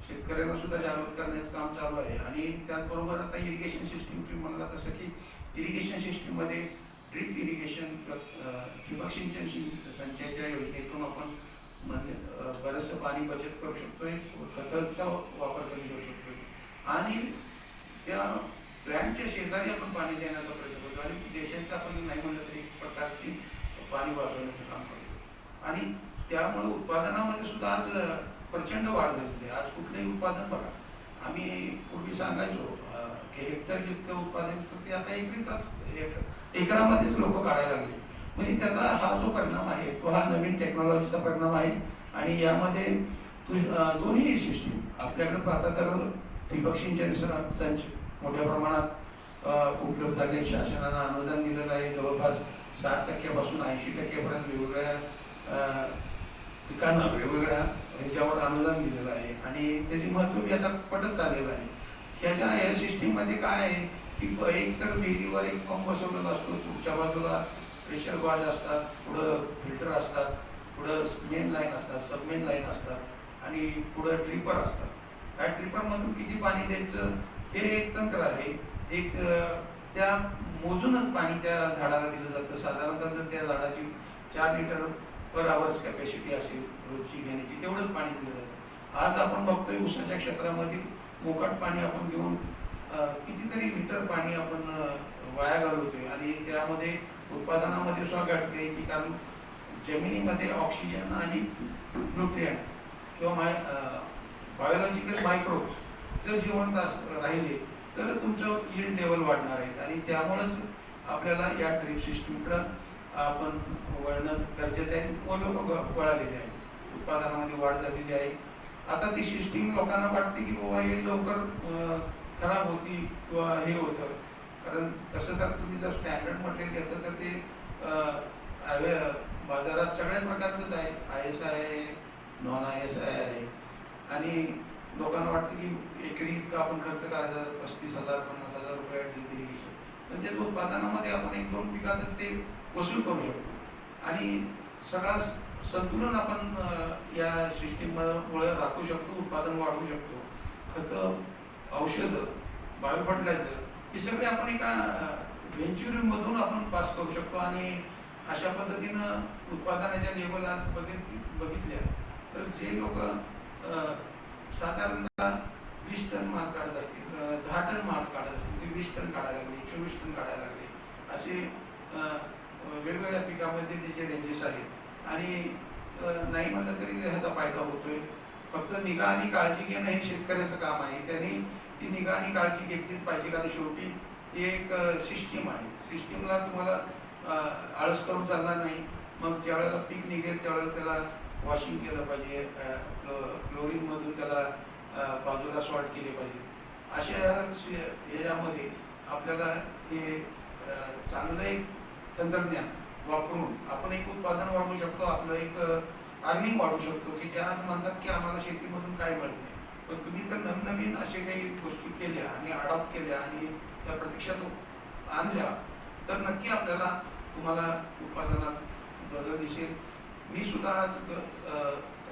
शेतकऱ्यांना सुद्धा जागृत करण्याचं काम चालू आहे आणि त्याचबरोबर आता इरिगेशन सिस्टीम तुम्ही म्हणला तसं की इरिगेशन सिस्टीममध्ये ड्रीप इरिगेशन ठिबक सिंचन संचयाच्या योजनेतून आपण म्हणजे बरंचसं पाणी बचत करू शकतोय, खताचा वापर करू शकतोय आणि त्या प्लॅन्टच्या शेजारी आपण पाणी देण्याचा प्रयत्न करतो आणि देशाचं आपण नाही म्हणलं तरी एक प्रकारची पाणी वाचवण्याचं काम करतो आणि त्यामुळे उत्पादनामध्ये सुद्धा आज प्रचंड वाढ झालेली आहे. आज कुठलंही उत्पादन बघा, आम्ही पूर्वी सांगायचो की हेक्टर जितकं उत्पादन ते आता एकरामध्येच लोक काढायला लागले. म्हणजे त्याचा हा जो परिणाम आहे तो हा नवीन टेक्नॉलॉजीचा परिणाम आहे आणि यामध्ये दोन्ही सिस्टीम आपल्याकडे पाहता तर ठिबक सिंचन संच मोठ्या प्रमाणात उपलब्ध झाले. शासनानं अनुदान दिलेलं आहे. जवळपास 60% पासून 80% पर्यंत वेगवेगळ्या पिकांना वेगवेगळ्या ह्याच्यावर अनुदान दिलेलं आहे आणि त्याची महत्त्व बी आता पटत चाललेलं आहे. ह्याच्या या सिस्टीममध्ये काय आहे की एक तर विहिरीवर एक पंप बसवलेला असतो, पुढच्या बाजूला प्रेशर गॉज असतात, पुढं फिल्टर असतात, पुढं मेन लाईन असतात, सबमेन लाईन असतात आणि पुढं ट्रिपर असतात. त्या ट्रिपरमधून किती पाणी द्यायचं हे एक तंत्र आहे. एक त्या मोजूनच पाणी त्या झाडाला दिलं जातं. साधारणतः जर त्या झाडाची 4 लिटर पर आवर्स कॅपॅसिटी असेल रोजची घेण्याची, तेवढंच पाणी दिलं जातं. आज आपण बघतोय ऊसाच्या क्षेत्रामध्ये मोकाट पाणी आपण घेऊन कितीतरी लिटर पाणी आपण वाया घालवतोय आणि त्यामध्ये उत्पादनामध्ये सुद्धा घटते की कारण जमिनीमध्ये ऑक्सिजन आणि न्यूट्रिएंट किंवा बायोलॉजिकल मायक्रो जर जिवंत राहिले तर तुमचं यील्ड लेवल वाढणार आहे आणि त्यामुळेच आपल्याला या ड्रीप सिस्टीमकडं आपण वळणं गरजेचं आहे व लोक वळालेले आहे. उत्पादनामध्ये वाढ झालेली आहे. आता ती सिस्टीम लोकांना वाटते की बाबा हे लवकर खराब होती किंवा हे होतं, कारण तसं तर तुम्ही जर स्टँडर्ड मटेरियल घेतलं तर ते बाजारात सगळ्या प्रकारचंच आहे. ISI आहे, नॉन ISI आहे आणि लोकांना वाटतं की एकरी इतका आपण खर्च करायचा 35,000 50,000 रुपये ड्रीप इरिगेशन, पण त्याच्या उत्पादनामध्ये आपण 1-2 पिकातच ते वसूल करू शकतो आणि सगळा संतुलन आपण या सिस्टीममुळे राखू शकतो, उत्पादन वाढवू शकतो. खतं, औषधं, बायो फर्टिलायझर हे सगळे आपण एका व्हेंच्युरिंगमधून आपण पास करू शकतो आणि अशा पद्धतीनं उत्पादनाच्या लेवल आज बघितल्या तर जे लोक साधारणतः 20 टन माल काढत असतील, 10 टन माल काढत असतील ते 20 टन काढायला लागले, 24 टन काढायला लागले. असे वेगवेगळ्या पिकामध्ये त्याचे रेंजेस आहेत आणि नाही म्हणलं तरी ह्याचा फायदा होतोय. फक्त निगा आणि काळजी घेणं हे शेतकऱ्याचं काम आहे. त्यांनी ती निगा आणि काळजी घेतलीच पाहिजे, कारण शेवटी ही एक सिस्टीम आहे. सिस्टीमला तुम्हाला आळस करून चालणार नाही. मग ज्यावेळेला पीक निघेल त्यावेळेला त्याला वॉशिंग केलं पाहिजे, क्लोरीनमधून त्याला बाजूला सॉल्ट केले पाहिजे. अशा याच्यामध्ये आपल्याला हे चांगलं एक तंत्रज्ञान वापरून आपण एक उत्पादन वाढवू शकतो, आपलं एक अर्निंग वाढवू शकतो की ज्या म्हणतात की आम्हाला शेतीमधून काय मिळत नाही, पण तुम्ही तर नवनवीन असे काही गोष्टी केल्या आणि अडॉप्ट केल्या आणि त्या प्रत्यक्षात आणल्या तर नक्की आपल्याला तुम्हाला उत्पादनात बदल दिसेल. मी सुद्धा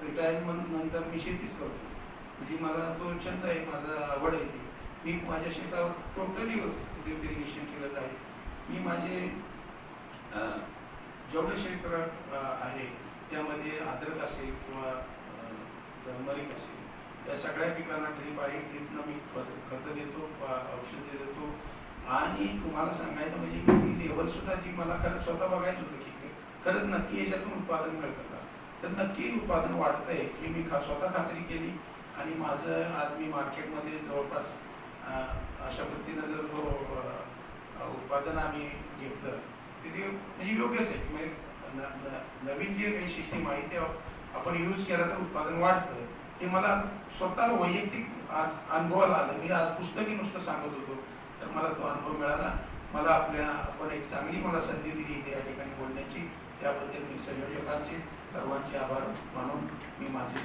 रिटायरमेंट नंतर मी शेतीच करतो, म्हणजे मला तो छंद आहे, माझा आवड आहे ती. मी माझ्या शेतावर टोटली ड्रीप इरिगेशन केलं आहे. मी माझे जेवढे क्षेत्र आहे त्यामध्ये अद्रक असेल किंवा टर्मरिक असेल या सगळ्या पिकांना ड्रीप आहे. ड्रीपनं मी खतं देतो, औषधे देतो आणि तुम्हाला सांगायचं म्हणजे ती लेवल सुद्धा जी मला खरंच स्वतः बघायचं होतं की खरंच नक्की याच्यातून उत्पादन मिळतं का, तर नक्की उत्पादन वाढतं आहे ही मी स्वतः खात्री केली आणि माझं आज मी मार्केटमध्ये जवळपास अशा पद्धतीनं जर जो उत्पादन आम्ही घेतलं तिथे म्हणजे योग्यच आहे. म्हणजे नवीन जे काही सिस्टीम आहे ते आपण यूज केला तर उत्पादन वाढतं हे मला स्वतः वैयक्तिक अनुभवाला आलं. मी आज पुस्तकी नुसतं सांगत होतो तर मला तो अनुभव मिळाला. मला आपण एक चांगली मला संधी दिली इथे या ठिकाणी बोलण्याची, त्याबद्दल मी संयोजकांचे सर्वांचे आभार मानून मी माझे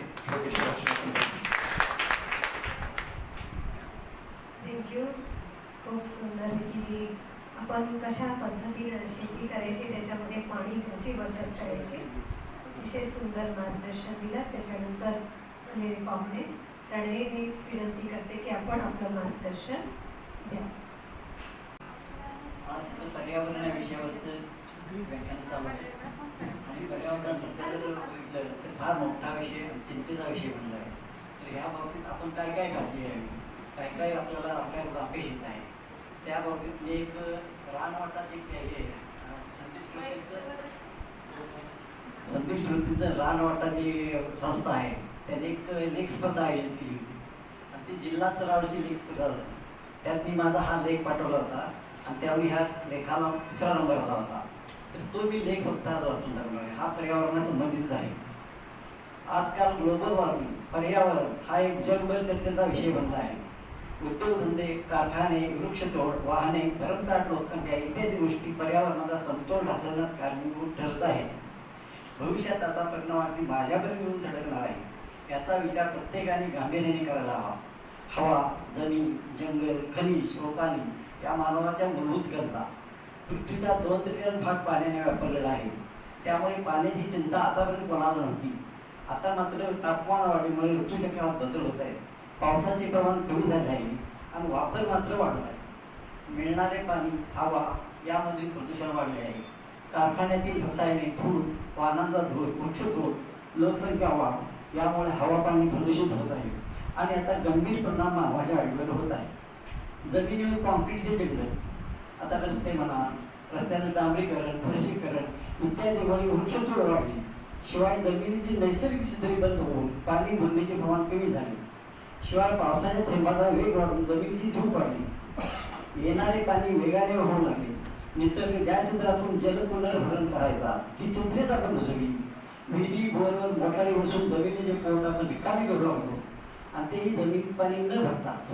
थँक्यू. खूप सुंदर की आपण कशा पद्धतीनं शेती करायची, त्याच्यामध्ये पाणी कशी बचत करायची, अतिशय सुंदर मार्गदर्शन दिलं. त्याच्यानंतर पाहुणे त्याने मी विनंती करते की आपण आपलं मार्गदर्शन द्या. पर्यावरण या विषयावरचं व्याख्यान चालू आहे आणि पर्यावरण सध्या जर बघितलं तर फार मोठा विषय, चिंतेचा विषय बनला आहे. तर ह्या बाबतीत आपण काय काय काळजी घ्यावी, काय काय आपल्याला आपल्याला अपेक्षित आहे, त्या बाबतीत मी एक रानवाटाची संदीप श्रुतीचं रानवाटाची संस्था आहे, त्याने एक लेख स्पर्धा आयोजित केली होती आणि ती जिल्हा स्तरावरची लेख स्पर्धा होती. त्यात मी माझा हा लेख पाठवला होता आणि त्यावेळी ह्या लेखाला 3रा नंबर आला होता. तर तो मी लेख फक्त आज वाचून टाकला आहे. हा पर्यावरणासंबंधीचा आहे. आजकाल ग्लोबल वॉर्मिंग, पर्यावरण हा एक जगभर चर्चेचा विषय बनला आहे. उद्योगधंदे, कारखाने, वृक्षतोड, वाहने, भरमसाठ लोकसंख्या इत्यादी गोष्टी पर्यावरणाचा समतोल ढासळण्यास कारणीभूत ठरत आहेत. भविष्यात त्याचा परिणाम अगदी माझ्यापर्यंत येऊन धडकणार आहे. याचा विचार प्रत्येकाने गांभीर्याने करायला हवा. हवा, जमीन, जंगल, खनिज व पाणी या मानवाच्या मूलभूत गरजा. पृथ्वीचा 2 ट्रिलियन भाग पाण्याने व्यापरलेला आहे. त्यामुळे पाण्याची चिंता आतापर्यंत कोणाला नव्हती. आता मात्र तापमान वाढीमुळे ऋतुचक्रात बदल होत आहे. पावसाचे प्रमाण कमी झाले आहे आणि वापर मात्र वाढत आहे. मिळणारे पाणी, हवा यामधील प्रदूषण वाढले आहे. कारखान्यातील रसायने, धूळ, वाहनांचा धूर, वृक्षतोड, लोकसंख्या वाढ यामुळे हवा पाणी प्रदूषित होत आहे आणि याचा गंभीर परिणाम मानवाच्या आयुष्यावर होत आहे. जमिनीवर कॉन्क्रीटचे जंगल, आता रस्ते म्हणा, रस्त्याचं डांबरीकरण, फरशीकरण इत्यादीमुळे वृक्षतोड वाढली. शिवाय जमिनीची नैसर्गिक स्थिती बंद होऊन पाणी भरण्याचे प्रमाण कमी झाले. शिवाय पावसाच्या थेंबाचा वेग वाढून जमिनीची धूप वाढली. येणारे पाणी वेगाने वाहू लागले. निसर्ग ज्या चित्रातून जल पुनर्भरण करायचा ही चित्रेच आपण बुजवली. विहिरी, बोरवर मोटारी बसून जमिनीचे पोट आपण रिकामी करू लागलो आणि तेही जमिनीत पाणी न भरताच.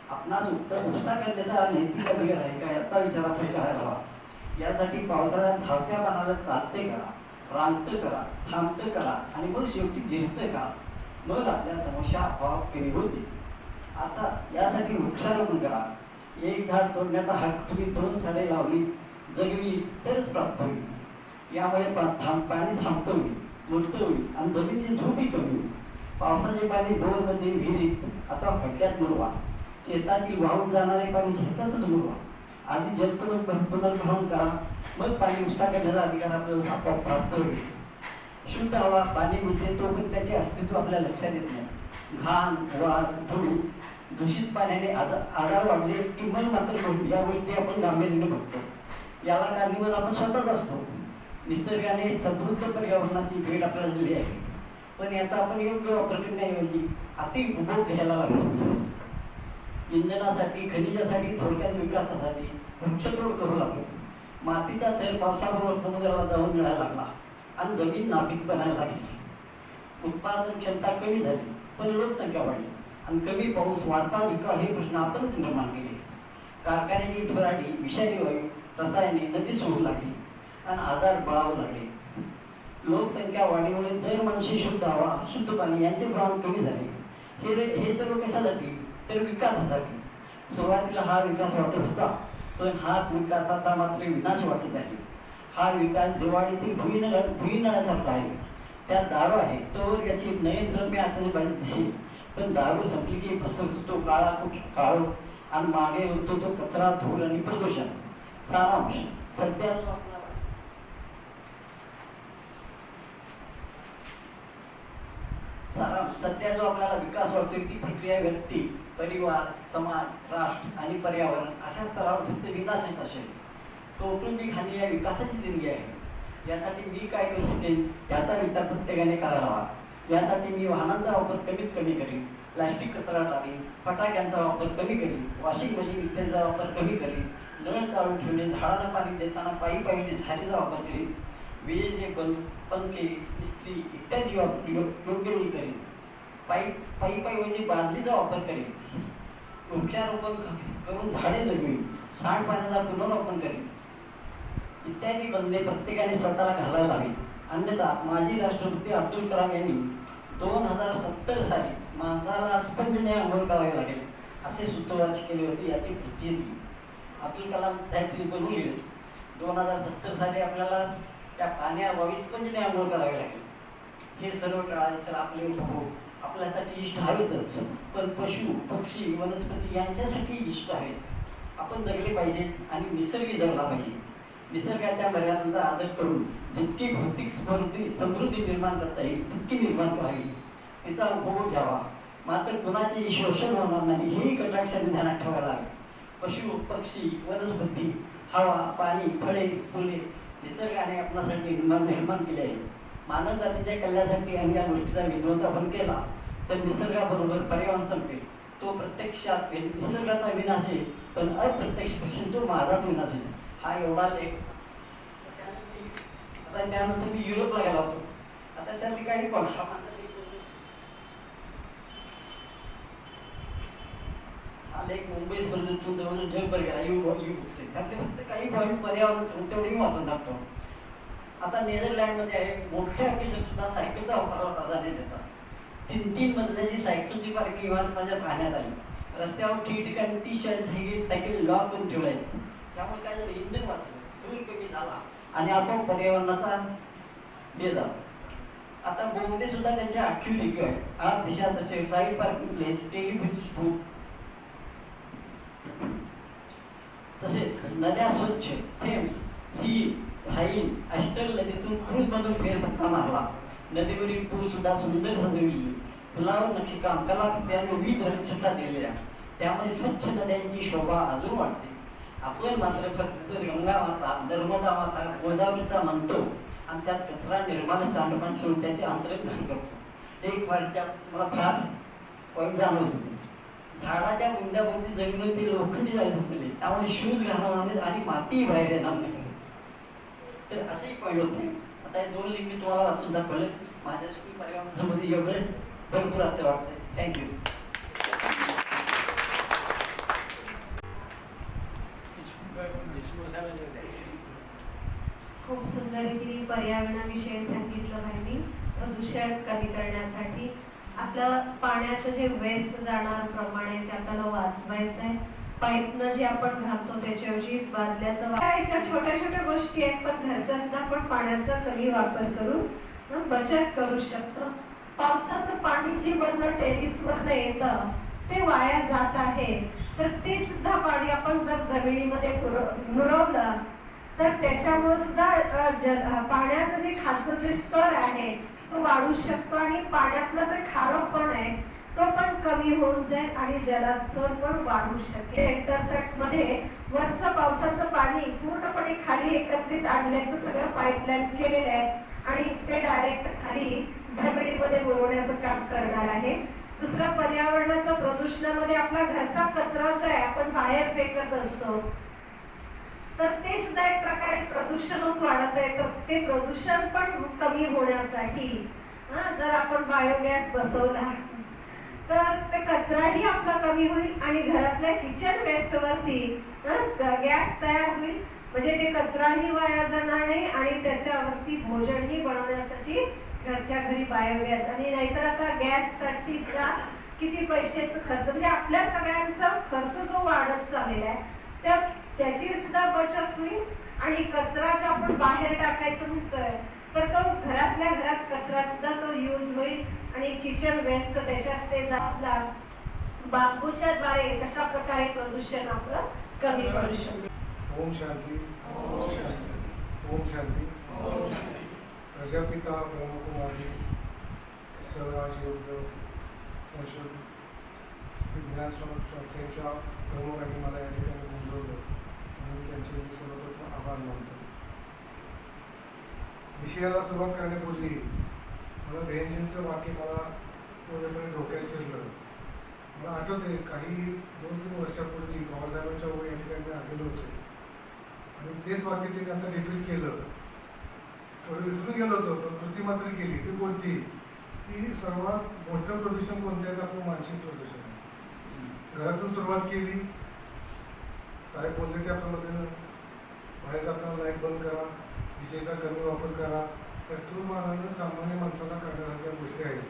आपणास उपसा करण्याचा नैतिक अधिकार आहे का याचा विचार आपण करायला हवा. यासाठी पावसाळ्यात धावत्या पानाला चालते करा, रांगतं करा, थांबतं करा आणि मग शेवटी जिरतं करा. मग आपल्या समस्या आपोआप कमी होते. आता यासाठी वृक्षारोपण करा. एक झाड तोडण्याचा हक्क तुम्ही 2 झाडे लावली, जगली तरच प्राप्त होईल. यामुळे पाणी थांबतं होईल, मुक्त होईल आणि जमिनीची धूपही कमी होईल. पावसाचे पाणी बोरमध्ये, विहिरीत आता खड्ड्यात मुरवा. शेतातील वाहून जाणारे पाणी शेतातच मुरवा. आधी पुनर्भरण करा, मग पाणी उपसा करण्याचा अधिकार आपल्याला आपोआप प्राप्त होईल. शुद्ध हवा पाणी मिळते तोपर्यंत त्याचे अस्तित्व आपल्या लक्षात येत नाही. घाण, वास, धूळ, दूषित पाण्याने आजार वाढले की मन मात्र होईल. या गोष्टी आपण गांभीर्याने बघतो. याला कारणीभूत आपण स्वतःच असतो. निसर्गाने समृद्ध पर्यावरणाची भेट आपल्याला दिली आहे, पण याचा आपण योग्य वापर करण्याऐवजी अति उपभोग घ्यायला लागलो. इंधनासाठी, खनिजासाठी, थोडक्यात विकासासाठी वृक्षतोड करू लागलो. मातीचा थर पावसाबरोबर समुद्राला जाऊन मिळायला लागला आणि जमीन नापीक बनायला लागली. उत्पादन क्षमता कमी झाली, पण लोकसंख्या वाढली आणि कमी पाऊस, वाढता दुष्काळ हे प्रश्न आपणच निर्माण केले. कारखान्याची धुराडी, विषारी वायू, रसायने नदी सोडू लागली आणि आजार बळावू लागले. लोकसंख्या वाढीमुळे दर माणशी शुद्ध हवा, शुद्ध पाणी यांचे प्रमाण कमी झाले. हे सर्व कशासाठी? तर विकासासाठी. सुरुवातीला हा विकास वाटत होता, पण हाच विकास आता मात्र विनाश वाटत आहे. हा विकास दिवाळीतील भुईनळासारखा आहे. त्यात दारू आहे, तोवर याची नयनरम्य आतषबाजी दिसेल, पण दारू संपली की पसरतो तो काळो आणि मागे होतो तो कचरा, धूळ आणि प्रदूषण. सारांश सध्या जो आपल्याला विकास वाटतोय ती प्रक्रिया व्यक्ती, परिवार, समाज, राष्ट्र आणि पर्यावरण अशा स्तरावर फक्त विकासच असेल. कौटुंबिक हानी या विकासाची देणगी आहे. यासाठी मी काय करू शकेन याचा विचार प्रत्येकाने करायला हवा. यासाठी मी वाहनांचा वापर कमीत कमी करीन, प्लास्टिक कचरा टाळीन, फटाक्यांचा वापर कमी करीन, वॉशिंग मशीन इत्यादीचा वापर कमी करीन, नळ चालू ठेवणे, झाडाला पाणी देताना पायी झाडीचा वापर करीन, विजेचे बल्ब, पंखे, इस्त्री इत्यादी योग्य मी करीन, पायी म्हणजे बादलीचा वापर करीन, वृक्षारोपण करून झाडे जगवीन, सांडपाण्याचा पुनर्वापर करीन इत्यादी बंधने प्रत्येकाने स्वतःला घालायला हवी. अन्यथा माजी राष्ट्रपती अब्दुल कलाम यांनी 2070 साली माणसाला स्पंजने अंघोळ करावे लागेल असे सूत्रवाच केले होते. याची प्रचिती अब्दुल कलाम साहेब बनवून गेले. 2070 साली आपल्याला त्या पाण्याअभावी स्पंजने अंघोळ करावे लागेल. हे सर्व टाळायचे तर आपले उपभोग आपल्यासाठी इष्ट हवेतच, पण पशु, पक्षी, वनस्पती यांच्यासाठी इष्ट आहेत. आपण जगले पाहिजे आणि निसर्ग जगला पाहिजे. निसर्गाच्या मर्यादांचा आदर करून जितकी भौतिक समृद्धी निर्माण करता येईल तितकी निर्माण करावी, तिचा उपभोग घ्यावा. मात्र कुणाचे शोषण होणार नाही हेही कटाक्षाने ध्यानात ठेवायला हवे. पशु, पक्षी, वनस्पती, हवा, पाणी, फळे, फुले निसर्गाने आपणासाठी निर्माण केले आहे. मानव जातीच्या कल्याणासाठी आणि या गोष्टीचा विध्वंस आपण केला तर निसर्गाबरोबर पर्यावरण संपेल. तो प्रत्यक्षात निसर्गाचा विनाश आहे, पण अप्रत्यक्षपणे तो माझाच विनाश आहे. हा एवढा लेख. आता त्यानंतर मी युरोपला गेला होतो. आता त्या ठिकाणी पण हा माझा लेख मुंबई स्पर्धेतून जवळजवळ जगभर गेला. त्यातले फक्त काही पॉईंट पर्यावरण तेवढे मी वाचून टाकतो. आता नेदरलँडमध्ये आहे, मोठ्या ऑफिसर सुद्धा सायकलचा वापराला प्राधान्य देतात. 3-3 मजल्याची सायकलची पार्किंग इमारत माझ्या पाहण्यात आली. रस्त्यावर ठिकठिकाणी 30-40 सायकल लॉक करून ठेवल्या आहेत. त्यामुळे काय झालं, इंधन वाचलं, धूर कमी झाला आणि आपोआप पर्यावरणाचा हे झाला. आता बोगदे सुद्धा त्यांच्या आखीव रेखीव आहे. 8 दिशा तसे साईड पार्किंग प्लेस, टेलिफोन, तसेच नद्या स्वच्छ, थेम्स, सी, हाईन, अष्टल नदीतून क्रूजमधून फेरफटका मारला. नदीवरील पूल सुद्धा सुंदर सजविली. फुलावर नक्षीकाम, कलाकृती आणि विविध रंगछटा दिलेल्या, त्यामुळे स्वच्छ नद्यांची शोभा अजून वाढते. आपण मात्र फक्त गंगा माता, नर्मदा माता, गोदावरीचा म्हणतो आणि त्यात कचरा निर्माण सांडपान सोडून त्याचे अंतर्धान करतो. एक वारच्या मला फार पॉईंट जाणवतो. झाडाच्या बुंद्याबुंदी जमिनीतील लोखंडी झाले बसले, त्यामुळे शूज घालवणार नाहीत आणि माती बाहेर येणार नाही. तर असे पॉईंट होते. आता हे 2 लिंक मी तुम्हाला वाचून दाखवले. माझ्याशी पर्यावरणासंबंधी एवढे भरपूर असे वाटते. थँक्यू. खूप सुंदर रीतीने पर्यावरणाविषयी सांगितलं माहिती. प्रदूषण कमी करण्यासाठी आपलं पाण्याचं जे वेस्ट जाणार प्रमाण आहे ते आपल्याला वाचवायचं आहे. पाईपनं जे आपण घालतो त्याच्याऐवजी बादल्याचा छोट्या छोट्या गोष्टी आहेत, पण घरचा सुद्धा आपण पाण्याचा कमी वापर करून बचत करू शकतो. पावसाचं पाणी जे वरनं टेरिसवरनं येतं ते वाया जात आहे, तर ते सुद्धा पाणी आपण जर जमिनीमध्ये मुरवलं तर त्याच्यामुळे सुद्धा पाण्याचं जे खालचं जे स्तर आहे तो वाढू शकतो आणि पाण्यातलं जे खारटपण आहे तो पण कमी होऊन जाईल आणि जलस्तर पण वाढू शकेल. हेक्टर मध्ये वरचं पावसाचं पाणी पूर्णपणे खाली एकत्रित आणण्याचं सगळं पाईपलाईन केलेलं आहे आणि ते डायरेक्ट खाली जमिनीमध्ये मुरवण्याचं काम करणार आहे. दुसरं, पर्यावरणाचं प्रदूषणामध्ये आपला घरचा कचरा जो आहे आपण बाहेर फेकत असतो, तर ते सुद्धा एक प्रकारे प्रदूषणच वाढत आहे. तर ते प्रदूषण पण कमी होण्यासाठी जर आपण बायोगॅस बसवला तर ते कचराही आपला कमी होईल आणि घरातल्या किचन वेस्ट वरती गॅस तयार होईल, म्हणजे ते कचराही वाया जाणार नाही आणि त्याच्यावरती भोजनही बनवण्यासाठी घरच्या घरी बायोगॅस. आणि नाहीतर आता गॅस साठी सुद्धा किती पैशाचं खर्च, म्हणजे आपल्या सगळ्यांचा खर्च जो वाढत चाललेला आहे त्याची सुद्धा बचत होईल. आणि कचरा जो आपण बाहेर टाकायचं म्हणतोय तर तो घरातल्या घरात कचरा सुद्धा तो यूज होईल आणि किचन वेस्ट त्याच्यात ते जातला. बांबूच्या द्वारे कशा प्रकारे प्रदूषण आपलं कमी करू शकतो. ओम शांती. ओम शांती. प्रजापिता ब्रह्मकुमारी सहराज योग संशोधन विज्ञान संस्थेच्या प्रमुखांनी मला या ठिकाणी बोलवलं म्हणून त्यांचे मी सर्वप्रथम आभार मानतो. विषयाला सुरुवात करण्यापूर्वी मला बहिणजींचं वाक्य मला पूर्णपणे डोक्यात शिरलं. मला आठवते काही 2-3 वर्षापूर्वी बाबासाहेबांच्या वर या ठिकाणी आलेलो होतो आणि तेच वाक्य त्यांनी आता रिपीट केलं. थोडं विसरून गेलो होतो पण कृती मात्र केली. ती कोणती? की सर्वात मोठं प्रदूषण कोणतं आहे? आपलं मानसिक प्रदूषण. घरातून सुरुवात केली. साहेब बोलले की आपण मध्ये बाहेर जाताना लाईट बंद करा, विजेचा कमी वापर करा. त्या स्थूल मानानं सामान्य माणसाला करण्यासारख्या गोष्टी आहेत.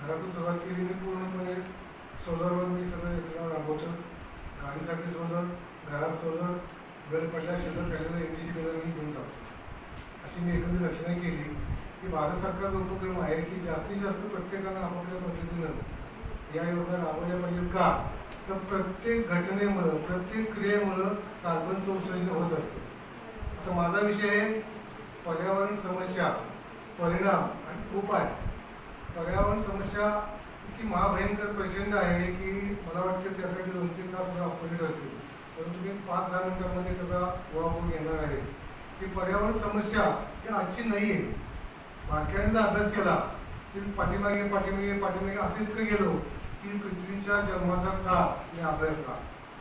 घरातून सुरुवात केली. मी पूर्णपणे सोलरवर मी सगळं योजना राबवतो. गाडीसाठी सोलर, घरात सोलर, गरज पडल्यास शिल्लक राहिलेलं एमसी बिल मी घेऊन टाकतो. अशी मी एकंदरीत रचना केली की भारत सरकारचा उपक्रम आहे की जास्तीत जास्त प्रत्येकानं आपापल्या पद्धतीनं या योजना राबवल्या पाहिजेत. का तर प्रत्येक घटनेमुळं, प्रत्येक क्रियेमुळं कार्बनचं उत्सर्जन होत असतं. आता माझा विषय आहे पर्यावरण समस्या, परिणाम आणि उपाय. पर्यावरण समस्या इतकी महाभयंकर प्रचंड आहे की मला वाटतं त्यासाठी 2-3 तास अपोजिट असतील, परंतु मी 5-10 मिनिटांमध्ये त्याचा वापर घेणार आहे. की पर्यावरण समस्या ही आजची नाही आहे. बारक्याने जर अभ्यास केला की पाठीमागे असं इतकं गेलो की पृथ्वीच्या जन्माचा काळ मी अभ्यासला.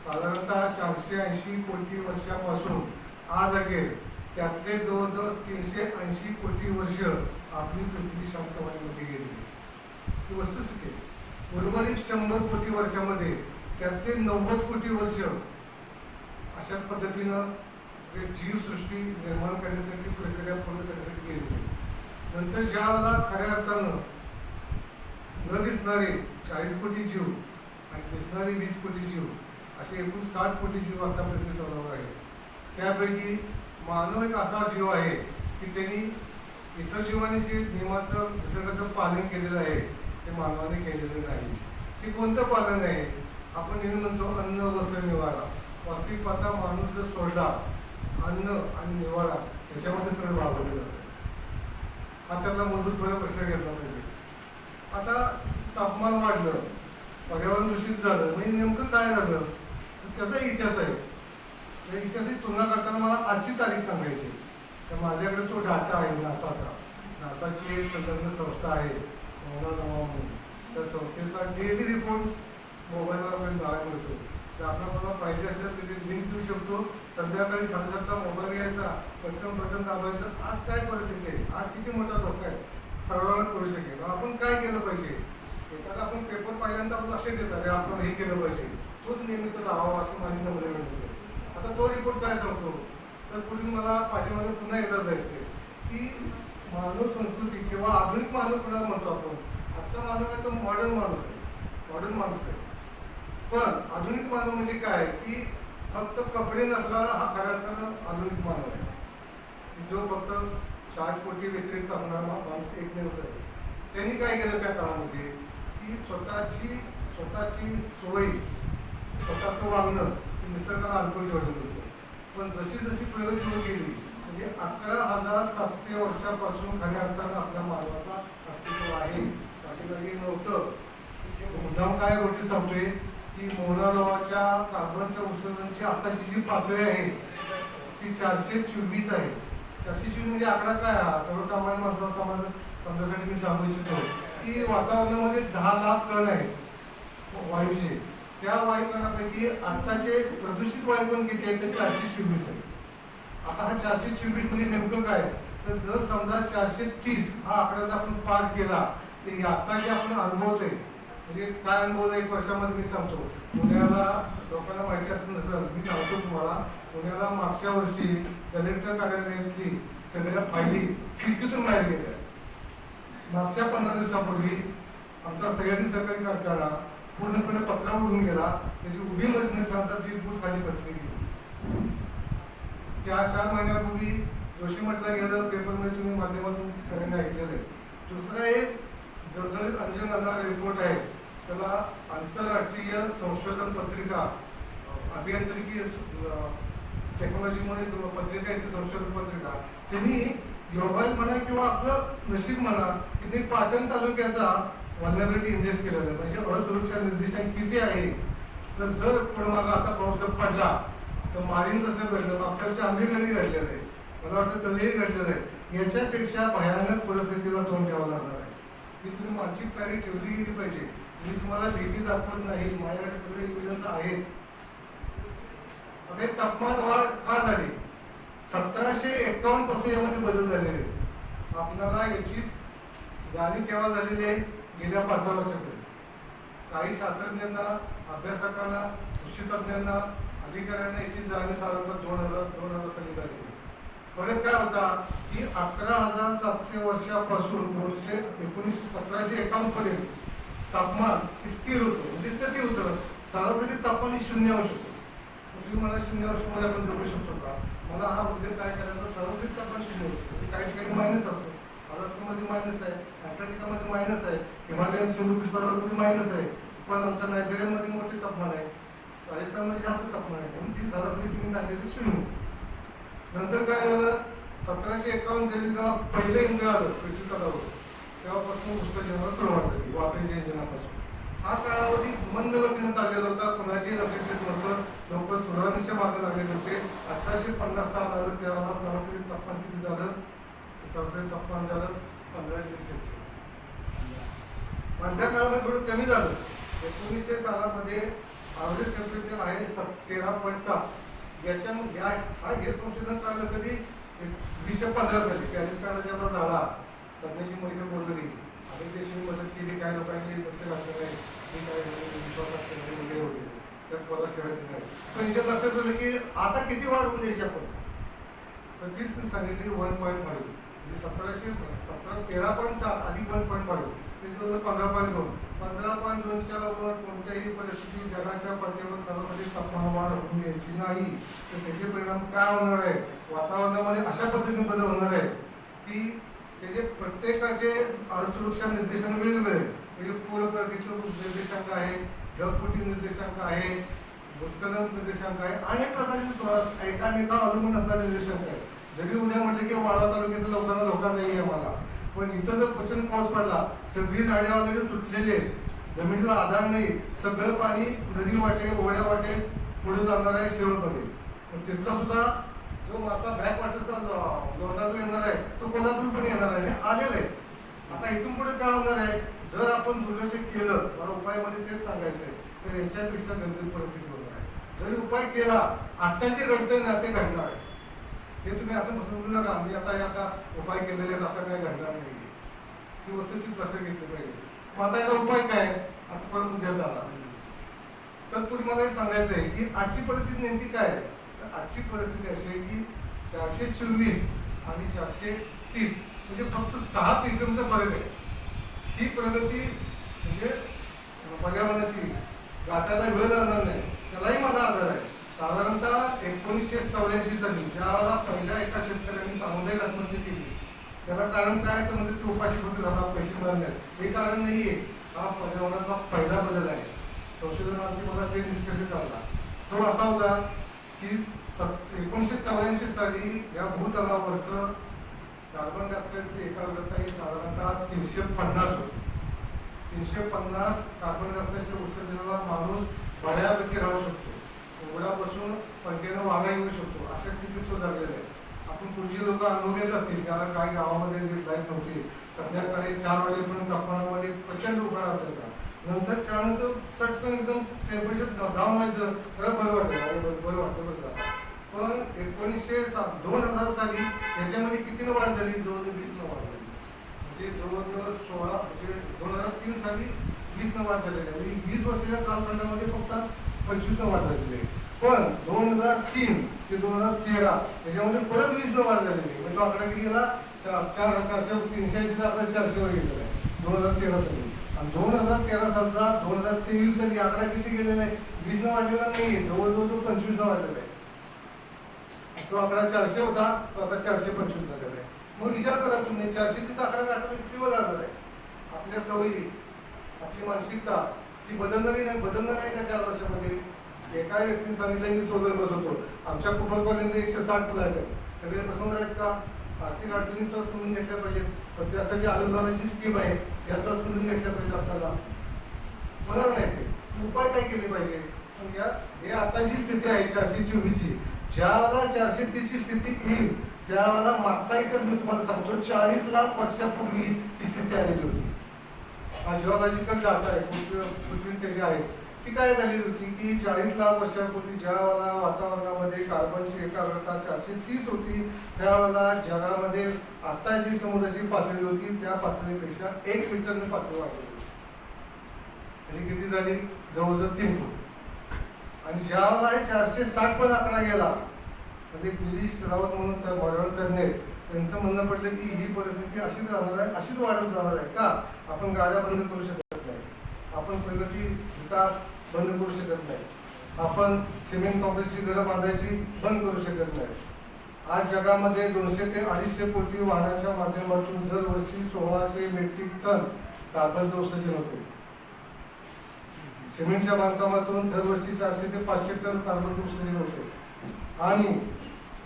साधारणतः 480 कोटी वर्षापासून आज अखेर त्यातले जवळजवळ 380 कोटी वर्ष आपली पृथ्वी शांतवानीमध्ये गेली. ही वस्तुस्थिती आहे. उर्वरित 100 कोटी वर्षामध्ये त्यातले 90 कोटी वर्ष अशाच पद्धतीनं जीवसृष्टी निर्माण करण्यासाठी प्रक्रिया पूर्ण करण्यासाठी केली. नंतर ज्या वेळेला खऱ्या अर्थानं न दिसणारे 40 कोटी जीव आणि दिसणारे 20 कोटी जीव असे एकूण 60 कोटी जीव आता पृथ्वी तलावर आहे. त्यापैकी मानव एक असा जीव आहे की त्यांनी इतर जीवाने जे नियमाचं निसर्गाचं पालन केलेलं आहे ते मानवाने केलेलं नाही. ते कोणतं पालन आहे? आपण नेहमी म्हणतो अन्न वस्त्र निवारा. वास्तविक पाहता माणूस जर सोडला अन्न आणि निवारा याच्यामध्ये सगळं वापरलं जातं. हा त्यातला मूलभूतपणे प्रश्न घेतला पाहिजे. आता तापमान वाढलं, पर्यावरण दूषित झालं, म्हणजे नेमकं काय झालं त्याचा इतिहास आहे. म्हणजे इतिहासाची तुलना करताना मला आजची तारीख सांगायची. तर माझ्याकडे तो डाटा आहे नासाचा. नासाची एक संलग्न संस्था आहे म्हणून, त्या संस्थेचा डेली रिपोर्ट मोबाईलवर आपण बघायला मिळतो. तर आपल्याला पाहिजे असेल तिथे लिंक देऊ शकतो. संध्याकाळी 7:30 मोबाईल घ्यायचा, पटकन बटन दाबायचं. आज काय परिस्थिती आहे, आज किती मोठा धोका आहे, सर्वांना करू शकेल. आपण काय केलं पाहिजे, एखादा आपण पेपर पाहिल्यानंतर आपण लक्ष देत अरे आपण हे केलं पाहिजे, तोच नियमित राहावा अशी माझी नम्र विनंती आहे. आता तो रिपोर्ट काय सांगतो, तर पुढे मला पाठीमागे पुन्हा एकदा जायचं की मानव संस्कृती किंवा आधुनिक मानव कोणाला म्हणतो आपण. आजचा मानव आहे तो मॉडर्न माणूस आहे, मॉडर्न माणूस आहे. पण आधुनिक मानव म्हणजे काय की फक्त कपडे नसणारा हा खऱ्या अर्थानं आधुनिक मानव आहे. जो फक्त चाटपोटी व्यतिरिक्त असणारा माणूस एकमेवच आहे. त्यांनी काय केलं त्या काळामध्ये की स्वतःची सोय, स्वतःचं वागणं निसर्गाला अनुकूल ठेवलं होतं. पण जशी जशी प्रगती होत गेली म्हणजे 11,700 वर्षापासून खऱ्या अर्थानं आपल्या मानवाचा अस्तित्व आहे. पाठीमागे नव्हतं. मुद्दाम काय गोष्टी सांगतोय की मोना नावाच्या कार्बनच्या उत्सर्जनाची आताची जी पातळी आहे ती 424 आहे. 424 म्हणजे आकडा काय हा, सर्वसामान्य माणसाला समजासाठी मी सांगू इच्छितो की वातावरणामध्ये 10 लाख कण आहेत वायूचे. त्या वायुकणापैकी आत्ताचे प्रदूषित वायुकण किती आहेत ते 424 आहे. आता हा 424 म्हणजे नेमकं काय, तर जर समजा 430 हा आकडा जर आपण पार केला तर आता जे आपण अनुभवतोय म्हणजे काय अनुभवलं 1 वर्षामध्ये मी सांगतो. पुण्याला लोकांना माहिती असेल नसेल मी सांगतो तुम्हाला, पुण्याला मागच्या वर्षी कलेक्टर कार्यालयातली सगळ्या फायली खिडकीतून बाहेर गेल्या. मागच्या 15 दिवसापूर्वी आमचा सह्याद्री सहकारी कारखाना पूर्णपणे पत्रावर उडून गेला. त्याची उभी बसण्यानंतर 1.5 फूट खाली बसली गेली. 4 महिन्यापूर्वी जोशी मठला गेलं, पेपरमध्ये तुम्ही माध्यमातून सगळ्यांनी ऐकलेलं आहे. दुसरा एक जळजळीत अंजन रिपोर्ट आहे, त्याला आंतरराष्ट्रीय संशोधन पत्रिका अभियांत्रिकी टेक्नॉलॉजीमुळे पत्रिका आहे, संशोधन पत्रिका. त्यांनी योगायोग म्हणा किंवा आपलं नशीब म्हणा की ते पाटण तालुक्याचा व्हल्नरबिलिटी इंडेक्स केलेला आहे. म्हणजे असुरक्षा निर्देशांक किती आहे. तर जर पुढे मागा आता पाऊस जर पडला तर मारीन जसं घडलं, मागच्या वर्षी आंबेघरी घडलेलं आहे, मला वाटतं तलेही घडलेलं आहे. याच्यापेक्षा भयानक परिस्थितीला तोंड द्यावं लागणार आहे. की तुम्ही मानसिक तयारी ठेवली गेली पाहिजे. मी तुम्हाला भीती दाखवत नाही, माझ्याकडे सगळे एव्हिडन्स आहेत. आता तापमान वाढ का झाली, 1751 पासून यामध्ये बदल झालेले. आपल्याला याची जाणीव केव्हा झालेली आहे, गेल्या 5-6 वर्षापूर्वी. काही शास्त्रज्ञांना, अभ्यासकांना, कृषी तज्ञांना, अधिकाऱ्यांना याची जाणीव साधारणतः 2000 साली झाली. फरक काय होता की 11,700 वर्षापासून 1751 पर्यंत तापमान स्थिर होतं, म्हणजे स्थिती होतं. सरासरी तापमान 0 अंश होतं. तुम्ही मला 0 अंशमध्ये आपण जगू शकतो का, मला हा उद्योग काय करायचा, सरासरी तापमान 0 होतं. काही ठिकाणी मायनस असतो, महाराष्ट्रामध्ये मायनस आहे, अंटार्क्टिकामध्ये मायनस आहे, हिमालयन सिंधू पर्वतामध्ये मायनस आहे. पण आमच्या नायजेरियामध्ये मोठे तापमान आहे, राजस्थानमध्ये जास्त तापमान आहे. म्हणून ती सरासरी तुम्ही टाकलेली 0. नंतर काय झालं, 1751 जेव्हा पहिलं इंजिन आलं पृथ्वी तलावर तेव्हापासून उत्सर्जनाला सुरुवात झाली, वाफेच्या इंजिनापासून. हा कालावधी मंद गतीने चाललेला होता, कोणाची अपेक्षित नव्हतं. लोक सुधारणेच्या मागे लागलेले होते. 1850 साल आलं, तेव्हा सरासरी तापमान किती झालं, सरासरी तापमान झालं 15 डिग्री सेल्सिअस. मधल्या काळामध्ये थोडं कमी झालं. 1900 सालामध्ये ॲव्हरेज टेम्परेचर आहे 13.7. हे संशोधन चाललं कधी 2015 साली पॅरिस करार जेव्हा झाला, तज्ञाशी बैठक बोलली, अनेक देशांनी मदत केली, काय लोकांनी लक्ष घातलं नाही, हे काय विश्वासात वगैरे होते, त्यात मला शेवायचं नाही. पण याच्यात लक्षात झालं की आता किती वाढवून द्यायची आपण, तर तीच मी सांगितली 1.5. म्हणजे 13.7 अधिक 1.5 त्याच्यावर 15.2. 15.2च्या वर कोणत्याही परिस्थिती जगाच्या पातळीवर सरासरी तापमान वाढ होऊन द्यायची नाही. तर त्याचे परिणाम काय होणार आहे, वातावरणामध्ये अशा पद्धतीने बदल होणार आहे की त्याचे प्रत्येकाचे सुरक्षा निर्देशांक वेगवेगळे आहेत. म्हणजे पूरपरिस्थितीचे निर्देशांक आहे, ढगफुटी निर्देशांक आहे, भूस्खलन निर्देशांक आहे, अनेक प्रकारचे एकामेकावर अवलंबून असणारे निर्देशांक आहे. जरी उद्या म्हटलं की वाडा तालुक्यातील लोकांना धोका नाही आहे मला, पण इथं जर प्रचंड पाऊस पडला, सगळी झाडे वगैरे तुटलेले, जमिनीला आधार नाही, सगळं पाणी नदी वाटे ओढ्या वाटे पुढे जाणार आहे शेवटमध्ये. पण तिथला सुद्धा जो माझा बॅक वाटरचा लोंढा जो येणार आहे तो कोल्हापूर पण येणार आहे, आलेला आहे. आता इथून पुढे काय होणार आहे, जर आपण दुर्लक्ष केलं, मला उपायामध्ये तेच सांगायचं आहे, तर याच्यापेक्षा गंभीर परिस्थिती होणार आहे. जरी उपाय केला, आत्ताचे घडतंय ना ते घडणार आहे. हे तुम्ही असं समजू नका मी आता उपाय केलेले आहेत, आता काय घडणार नाही. ती वस्तूची लक्षात घेतली पाहिजे. मग आता याचा उपाय काय, आता परत उद्या झाला. तत्पूर्वी मला हे सांगायचं आहे की आजची परिस्थिती नेमकी काय आहे. तर आजची परिस्थिती अशी आहे की 424 आणि 430 म्हणजे फक्त 6 किलोमीटरचा फरक आहे. ही प्रगती म्हणजे पर्यावरणाची गाठायला वेळ लागणार नाही, त्यालाही माझा आधार आहे. साधारणतः 1984 साली ज्यावेळेला पहिल्या एका शेतकऱ्यांनी सामुदायिक आत्महत्या केली, त्याला कारण काय तर म्हणजे ते उपाशी होते, पैसे मिळत नाहीत, हे कारण नाहीये. हा पर्यावरणाचा पहिला बदल आहे. संशोधनाची मला ते निष्कर्ष काढला तो असा होता की 1984 साली या भूतलावरचं कार्बन डायऑक्साईडची एकाग्रता ही साधारणतः 350 होती. 350 कार्बन डायऑक्साईडच्या उत्सर्जनाला माणूस बऱ्यापैकी राहू शकतो, उघड्यापासून पंख्यानं वागा येऊ शकतो, अशा स्थितीत तो झालेला आहे. आपण पूर्वी लोक अनुभव घेत असतील, ज्याला काही गावामध्ये लाईट नव्हती, संध्याकाळी 4 वाजेपर्यंत तापमानामध्ये प्रचंड उघडा असायचा. नंतर 4 नंतर सटकन एकदम टेम्परेचर डाऊन व्हायचं, त्याला बरं वाटतं, बरं वाटतं बरं. पण 2000 साली याच्यामध्ये कितीनं वाढ झाली, जवळजवळ 20 वाढ झाली. म्हणजे जवळजवळ 16 म्हणजे 2003 साली 20 वाढ झालेली आहे. म्हणजे 20 वर्षाच्या कालखंडामध्ये फक्त 25 वाढ झालेली आहे. पण 2003 ते 2013 याच्यामध्ये परत 20 वाढ झालेली आहे. म्हणजे तो आकडा किती गेला, 483 आकडा 400 वर गेलेला आहे 2013 साली. आणि 2013 सालचा 2023 साली आकडा किती गेलेला आहे, 20 वाढलेला नाही, जवळजवळ तो 25 वाढलेला आहे. तो आकडा 400 होता, तो आता 425 झालेला आहे. मग विचार करा तुम्ही, 430 आकडा गाठला किती वर झालेला आहे. आपल्या सवयी, आपली मानसिकता ती बदलणारी नाही का 4 वर्षामध्ये. एका व्यक्तीने सांगितलं मी सोलर बसवतो, आमच्या कुपर कॉलनीमध्ये 160 प्लॅट आहेत, सगळे बसवणार आहेत का. आर्थिक अडचणी सुद्धा समजून घेतल्या पाहिजेत, पण त्यासाठी अनुदानाची स्कीम आहे, या सुद्धा समजून घेतल्या पाहिजे. आपल्याला होणार नाही, उपाय काय केले पाहिजे. पण हे आता जी स्थिती आहे 424 ची, ज्या वेळेला 430 ची स्थिती येईल त्यावेळेला मागचा एकच मी तुम्हाला सांगतो, 40 लाख वर्षापूर्वी ही स्थिती आलेली होती. हा जिओलॉजिकल डाटा आहे, पृथ्वी त्याची आहे, ती काय झालेली होती की 40 लाख वर्षापूर्वी ज्या वेळेला वातावरणामध्ये कार्बनची एकाग्रता 430 होती, त्यावेळेला जगामध्ये आता जी समुद्राची पातळी होती त्या पातळीपेक्षा 1 मीटरने पातळी वाढली होती. म्हणजे किती झाली, जवळजवळ 3 फूट. आणि ज्या वेळेला 460 पण आकडा गेला, म्हणजे गिरीश रावत म्हणून मॉडर्न तज्ञ त्यांचं म्हणणं पडलं की ही परिस्थिती अशीच राहणार आहे, अशीच वाढत जाणार आहे. का, आपण गाड्या बंद करू शकत नाही, आपण प्रगती विकास बंद करू शकत नाही, आपण सिमेंट कॉन्क्रीटची घरं बांधायची बंद करू शकत नाही. आज जगामध्ये 200 ते 250 कोटी वाहनाच्या माध्यमातून दरवर्षी 1600 मेट्रिक टन कार्बनचं उत्सर्जन होते. सिमेंटच्या बांधकामातून दरवर्षी 400 ते 500 टन कार्बनचं उत्सर्जन होते. आणि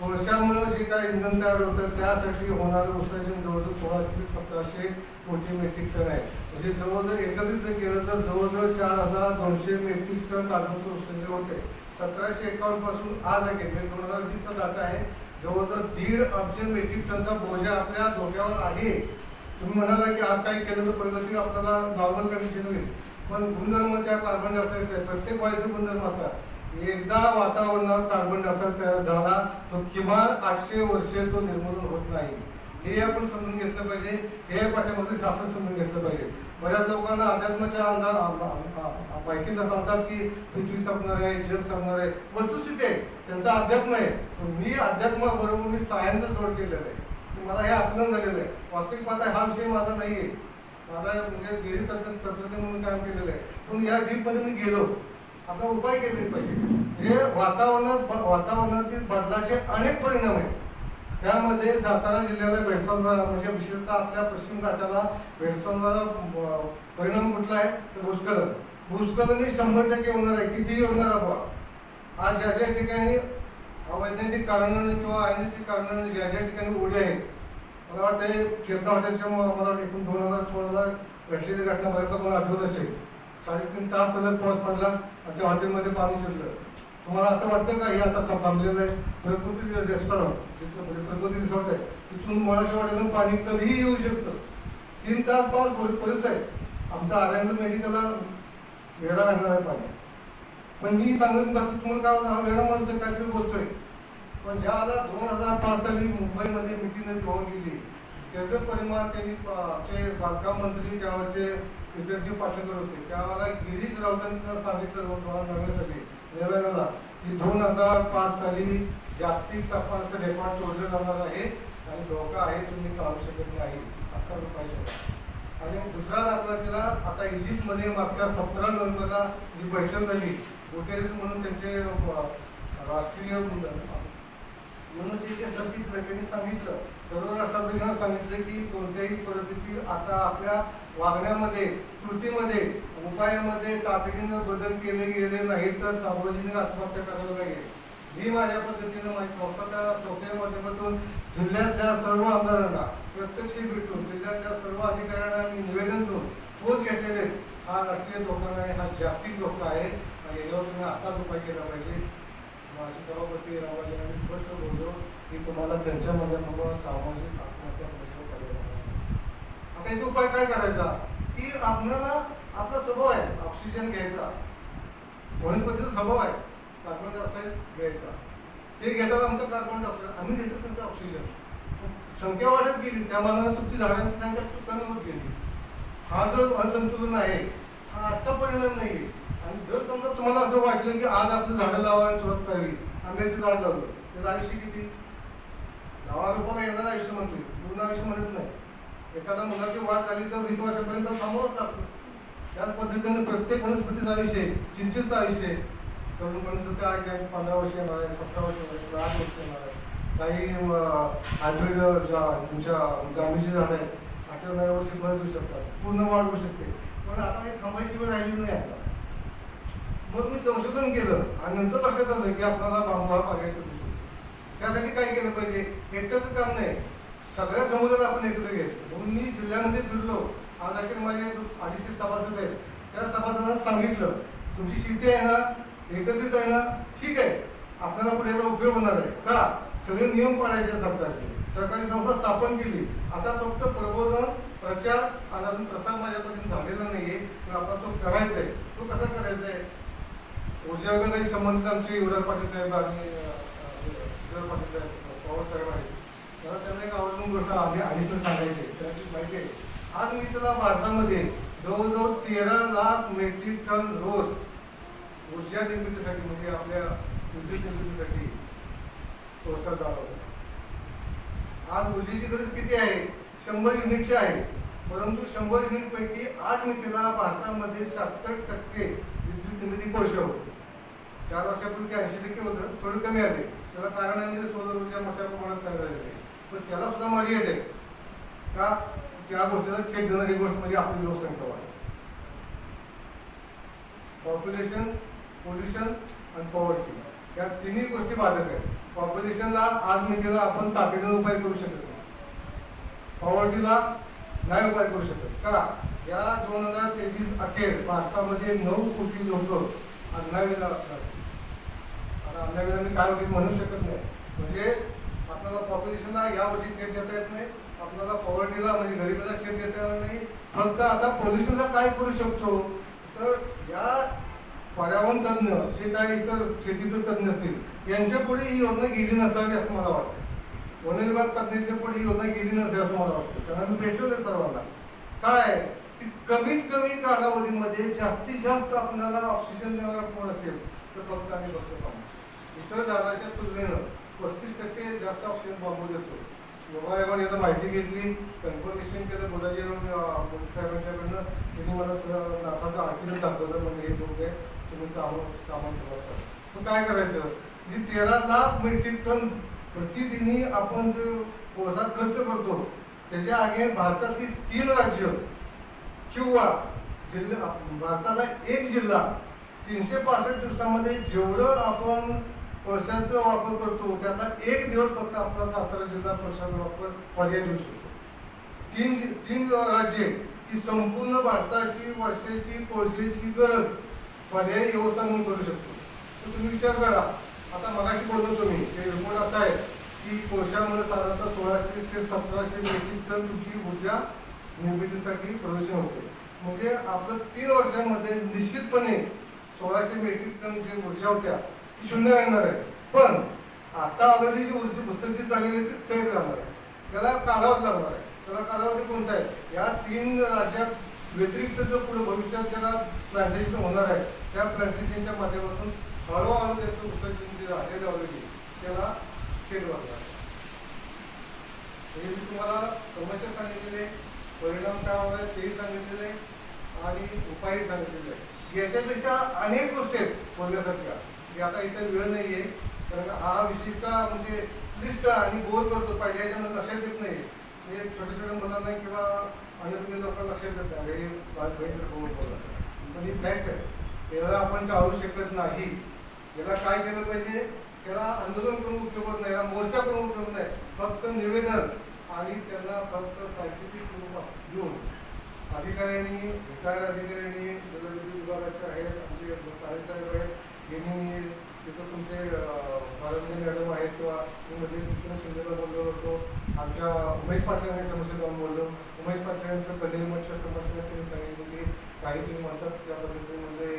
कोळशामुळे जे काही इंधन तयार होतं त्यासाठी होणारं उत्सर्जन जवळजवळ 1600 ते 1700 कोटी मेट्रिक टन आहे. म्हणजे जवळजवळ एकत्रित जर केलं तर जवळजवळ 4200 मेट्रिक टन कार्बनचं उत्सर्जन होते. 1751 पासून आज आहे, 2020 चा डाटा आहे, जवळजवळ 1.5 अब्ज मेट्रिक टनचा बोजा आपल्या डोक्यावर आहे. तुम्ही म्हणाला की आज काही केलं तर प्रगती आपल्याला नॉर्मल कंडिशन होईल, पण गुणधर्म त्या कार्बन डायऑक्साईड आहे, प्रत्येक वायूचे गुणधर्म असतात. एकदा वातावरणात कार्बन डायऑक्साईड तयार झाला तो किमान 800 वर्षे तो निर्मूलन होत नाही. हे आपण समजून घेतलं पाहिजे, हे पाठ्यपुस्तक शास्त्र समजून घेतलं पाहिजे. बऱ्याच लोकांना अध्यात्माच्या माहिती न सांगतात की पृथ्वी संपणार आहे, जग संपणार आहे. वस्तुस्थिती आहे, त्यांचा अध्यात्म आहे. मी अध्यात्माबरोबर मी सायन्सच जोड केलेलं आहे, मला हे आकलन झालेलं आहे. वास्तविक पाहता हा विषय माझा नाहीये, माझा म्हणजे गेली तंत्रज्ञ म्हणून काम केलेलं आहे. पण या डीपमध्ये मी गेलो, आपला उपाय केले पाहिजे. हे वातावरणातील बदलाचे अनेक परिणाम आहेत. त्यामध्ये सातारा जिल्ह्याला भेडसावणारा म्हणजे विशेषतः आपल्या पश्चिम घाटाला भेडसावणारा परिणाम कुठला आहे तर भूस्खलन. भूस्खलन हे 100% होणार आहे, कितीही होणार आहे. आज ज्या ज्या ठिकाणी अवैज्ञानिक कारणाने किंवा अनैतिक कारणाने ज्या ज्या ठिकाणी ओढे आहेत, मला वाटतं चेतना हॉटेलच्या मला वाटतं एकूण 2016ला घडलेली घटना बऱ्याचदा मला आठवत असेल. 3.5 तास सलग पाऊस पडला आणि त्या हॉटेलमध्ये पाणी शिरलं. तुम्हाला असं वाटतं का हे आता थांबलेलं आहे प्रकृती रेस्टॉरंट जिथं प्रकृती रिसॉर्ट आहे तिथून मुळाशेवाड्यातून पाणी कधीही येऊ शकतं. 3 तास पाऊस पुरेच आहे. आमच्या आर्यन मेडिकलला वेळा लागणार आहे पाणी. पण मी सांगत तुम्हाला काय वेळा माणसं काहीतरी बोलतोय. पण ज्याला 2005 साली मुंबईमध्ये मिटिंग होऊन गेली त्याचं परिमाण त्यांनी आमचे बांधकाम मंत्री त्यावेळेचे विद्यार्थी पाटकर होते त्यावेळेला गिरीश राऊतांना सांगितलं नव्याला की 2005 साली जागतिक तापमानाचं रेकॉर्ड तोडलं जाणार आहे आणि धोका आहे तुम्ही टाळू शकत नाही. 11 रुपये. आणि दुसरा दाखला तिला आता इजिप्तमध्ये मागच्या 17 नोव्हेंबरला जी बैठक झाली गुटेरेस म्हणून त्यांचे राष्ट्रीय म्हणून ते सचिव त्यांनी सांगितलं सर्व राष्ट्राध्यक्षांना सांगितलं की कोणत्याही परिस्थितीत आता आपल्या वागण्यामध्ये कृतीमध्ये उपायामध्ये तातडीनं बदल केले गेले नाही तर सार्वजनिक आत्महत्या करायला लागेल. मी माझ्या पद्धतीनं माझ्या संस्थेच्या माध्यमातून जिल्ह्यातल्या सर्व आमदारांना प्रत्यक्ष भेटून जिल्ह्यातल्या सर्व अधिकाऱ्यांना मी निवेदन करून ठोस घेतलेले हा राष्ट्रीय धोका नाही हा जागतिक धोका आहे आणि याच्यावर तुम्ही आताच उपाय केला पाहिजे. माझे सभापती रावराज यांनी स्पष्ट बोललो की तुम्हाला त्यांच्या माध्यमातून सामाजिक आत्महत्या प्रश्न पर्याय. आता इथे उपाय काय करायचा की आपल्याला आपला स्वभाव आहे ऑक्सिजन घ्यायचा वनस्पतीचा स्वभाव आहे कार्बन डायऑक्साईड घ्यायचा ते घेतात आमचं कार्बन डायऑक्साईड आम्ही घेतो तुमचं ऑक्सिजन. संख्या वाढत गेली त्या मानाने तुमची झाडांची संख्या कमी होत गेली. हा जो असंतुलन आहे हा आजचा परिणाम नाही. आणि जर समजा तुम्हाला असं वाटलं की आज आपलं झाडं लावायला सुरुवात करावी आंब्याचं झाड लावलं त्याचं आयुष्य किती 10 रुपयाला येणारं आयुष्य म्हणतो पूर्ण आयुष्य म्हणत नाही. एखाद्या मुलाची वाढ झाली तर 20 वर्षापर्यंत थांबवत लागतो. त्याच पद्धतीने प्रत्येक वनस्पतीचं आयुष्य आहे चिंचेचं आयुष्य आहे तरुण वनस्पती काय काय 15 वर्ष येणार आहे 17 वर्ष येणार आहे 8 वर्ष येणार आहे. काही हायब्रिड तुमच्या जांभळीची झाडं आहेत 8-9 वर्षी फळ देऊ शकतात पूर्ण वाढ होऊ शकते. पण आता हे थांबायची वेळ राहिली नाही आता. मग मी संशोधन केलं आणि नंतर लक्षात आलं की आपल्याला बांबू हा पर्याय करू शकतो. त्यासाठी काय केलं पाहिजे एकटंच काम नाही सगळ्या समुदायाला आपण एकत्र घ्यायचं. म्हणून मी जिल्ह्यामध्ये फिरलो आज अखेर माझे 250 सभासद आहेत त्या सभासदांना सांगितलं तुमची शेती आहे ना एकत्रित आहे ना ठीक आहे आपल्याला पुढे याचा उपयोग होणार आहे का सगळे नियम पाळायचे सरकारचे. सरकारी संस्था स्थापन केली आता फक्त प्रबोधन प्रचार आणि अजून प्रसार माझ्या पद्धतीने झालेला नाहीये पण आपल्याला तो करायचा आहे. तो कसा करायचा आहे ऊर्जा विभागाशी संबंधित आमचे युवराज पाटील साहेब आणि युवराज पाटील साहेब पवार साहेब आहेत मला त्यांना एक आवडून गोष्ट ॲडिशनल सांगायची त्याची माहिती आहे. आज मी त्याला भारतामध्ये जवळजवळ 13 लाख मेट्रिक टन रोज ऊर्जा निर्मितीसाठी म्हणजे आपल्या विद्युत निर्मितीसाठी प्रोत्साहन चालवतो. आज ऊर्जेची गरज किती आहे 100 युनिटची आहे परंतु 100 युनिट पैकी आज मी त्याला भारतामध्ये 70% विद्युत निर्मिती कोळशावर 4 वर्षापूर्वी 80% होतं थोडं कमी आले त्याला कारण आहे सोलर ऊर्जा मोठ्या प्रमाणात तयार झालेली आहे. पण त्याला सुद्धा मर्यादा आहे का त्या गोष्टीला छेद देणारी गोष्ट म्हणजे आपली लोकसंख्या वाढ पॉप्युलेशन पोल्युशन आणि पॉवर्टी या तिन्ही गोष्टी बाधक आहेत. पॉप्युलेशनला आज मितीला आपण तातडीने उपाय करू शकत नाही पॉवर्टीला नाही उपाय करू शकत का या 2023 अखेर भारतामध्ये 9 कोटी लोक अन्नाविना आता अन्नाविना काय होईल म्हणू शकत नाही. म्हणजे आपल्याला पॉप्युलेशनला या वर्षी छेद देता येत नाही आपल्याला पॉवर्टीला म्हणजे गरिबीला छेद देता येणार नाही. फक्त आता पोल्युशनला काय करू शकतो तर या पर्यावरण तज्ञ जे काही इतर शेतीतील तज्ञ असतील यांच्या पुढे ही योजना गेली नसावी असं मला वाटतं. वन विभाग तज्ञांच्या पुढे ही योजना गेली नसावी असं मला वाटतं. कारण मी भेटलोय सर्वांना काय की कमीत कमी कालावधीमध्ये जास्तीत जास्त आपल्याला ऑक्सिजन देणारा कोण असेल तर फक्त आणि फक्त पाणी. इतर झाडाच्या तुलनेनं 35% जास्त ऑक्सिजन बांबू देतो. योगायोगाने आता माहिती घेतली कन्फर्मेशन केलं बोलाजी साहेबांच्याकडनं त्यांनी मला नासाचं आर्टिकल दाखवलं म्हणजे हे लोक आहे तुम्ही कामं तर काय करायचं जी 13 लाख मेट्रिक टन प्रतिदिनी आपण जो कोळसा खर्च करतो त्याच्या आगे भारतातील 3 राज्य किंवा जिल्हा भारताला एक जिल्हा 365 दिवसामध्ये जेवढं आपण कोळशाचा वापर करतो त्यातला एक दिवस फक्त आपला सातारा जिल्हा कोळशाचा वापर पर्याय देऊ शकतो. 3 राज्ये ही संपूर्ण भारताची वर्षाची कोळशाची गरज पर्यायी व्यवस्था म्हणून करू शकतो. तर तुम्ही विचार करा. आता मगाशी बोललो तुम्ही ते रिपोर्ट असा आहे की कोळशामध्ये साधारणतः 1600 ते 1700 मेट्रिक टन तुमची ऊर्जा निर्मितीसाठी प्रोडक्शन होते. म्हणजे आपलं 3 वर्षांमध्ये निश्चितपणे 1600 मेट्रिक टन जी ऊर्जा होत्या ती शून्य येणार आहे. पण आता ऑलरेडी जी ऊर्जा पुस्तकची चाललेली आहे ती स्थगित राहणार आहे. त्याला कालावधी लागणार आहे. त्याला कालावधी कोणता आहे? या 3 राज्यात व्यतिरिक्त जो पुढे भविष्यात ज्याला प्लांटेशन होणार आहे त्या प्लांटेशनच्या माध्यमातून हळूहळू त्याचं पुस्तक जे आहे ऑलरेडी त्याला शेड लागणार आहे. हे मी तुम्हाला समस्या सांगितलेले, परिणाम काय होणार आहे तेही सांगितलेले आणि उपायही सांगितलेले आहे. याच्यापेक्षा अनेक गोष्टी आहेत बोलण्यासारख्या की आता इथे वेळ नाही आहे. कारण हा विषय का म्हणजे लिस्ट आणि बोर करतो पाहिजे याच्यामध्ये लक्षात येत नाही. म्हणजे छोट्या छोट्या मुलांना किंवा अन्य लोकांना लक्षात येत नाही हे बोलला. पण ही फॅक्ट आहे. याला आपण टाळू शकत नाही. याला काय केलं पाहिजे? त्याला आंदोलन करून उपयोग होत नाही, याला मोर्चा करून उपयोग नाही. फक्त निवेदन आणि त्यांना फक्त सायंटिफिक स्वरूपात देऊन अधिकाऱ्यांनी, रिटायर अधिकाऱ्यांनी, जलविद्युत विभागाचे आहेत, आमचे कार्यसाहेब आहेत, यांनी तिथं तुमचे भारतीय मॅडम आहेत किंवा मी मध्ये तिथं शिंदेला बोललो होतो. आमच्या उमेश पाटलांनी समस्या जाऊन बोललो. उमेश पाटलांचं कन्यामतच्या समस्या त्यांनी सांगितलं की काही तुम्ही म्हणतात त्या पद्धतीमध्ये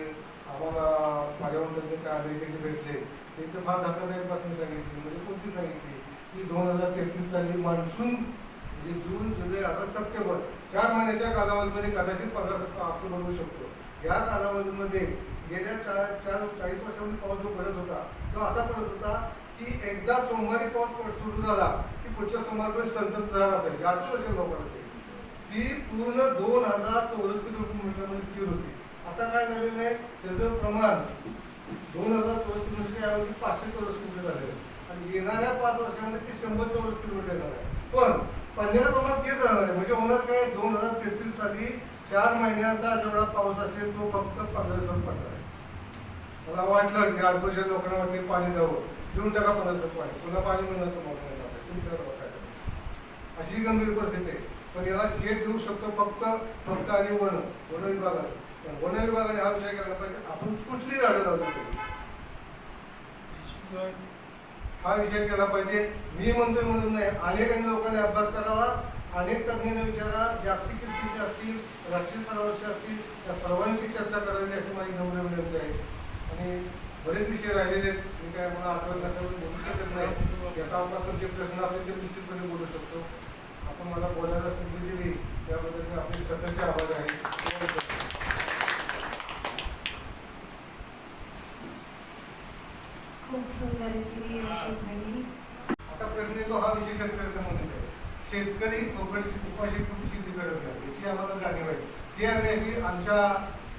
आम्हाला पर्यावरण काय अमेरिकेचे भेटले ते तर फार धक्कादायक बातमी सांगितली. म्हणजे कोणती सांगितली की 2033 साली मान्सून म्हणजे जून, जुलै, ऑगस्ट, सप्टेंबर 4 महिन्याच्या कालावधीमध्ये कदाचित 15% आपण बनवू शकतो. या कालावधीमध्ये गेल्या 40 वर्षांमध्ये पाऊस जो पडत होता तो असा पडत होता की एकदा सोमवारी पाऊस सुरू झाला की पुढच्या सोमवारपर्यंत संततधार असायची. आठवत असेल लोकांना ती पूर्ण 2000 चौरस किलोमीटरमध्ये स्थिर होती. आता काय झालेलं आहे त्याचं प्रमाण 2000 चौरस किलोमीटर ऐवजी 500 चौरस किलोमीटर झालेलं आहे आणि येणाऱ्या 5 वर्षांमध्ये ते 100 चौरस किलोमीटर येणार आहे. पण पडण्याचं प्रमाण तेच राहणार आहे. म्हणजे होणार काय 2033 साली 4 महिन्याचा जेवढा पाऊस असेल तो फक्त 15 दिवसात पडणार आहे. मला वाटलं की आजूबाजूच्या लोकांना वाटले पाणी द्यावं, देऊन टाका 15 दिवसात पाणी, पुन्हा पाणी मिळणार तुम्हाला अशी गंभीर परिस्थिती आहे. पण याला छेद देऊ शकतो फक्त आणि वन विभागाने. वन विभागाने हा विषय केला पाहिजे. आपण कुठली झाडं लावली हा विषय केला पाहिजे. मी म्हणतोय म्हणून नाही, अनेकांनी लोकांनी अभ्यास करावा, अनेक तज्ञांनी विचारा, जागतिक कृषी असतील, राष्ट्रीय स्तरावरचे असतील, त्या सर्वांशी चर्चा करावी अशी माझी नम्र विनंती आहे. आणि बरेच विषय राहिलेले आहेत. मी काय मला आठवण नसल्यामुळे बोलू शकत नाही. याचा आपण जे प्रश्न असतील ते निश्चितपणे बोलू शकतो. आपण मला बोलायला संधी दिली त्याबद्दल मी आपले स्वतःचे आभार आहे. खूप सुंदर आता प्रश्न येतो हा विषय शेतकरी संबंधित आहे. शेतकरी उपाशी शेती करत नाही याची आम्हाला जाणीव आहे. ती आम्ही अशी आमच्या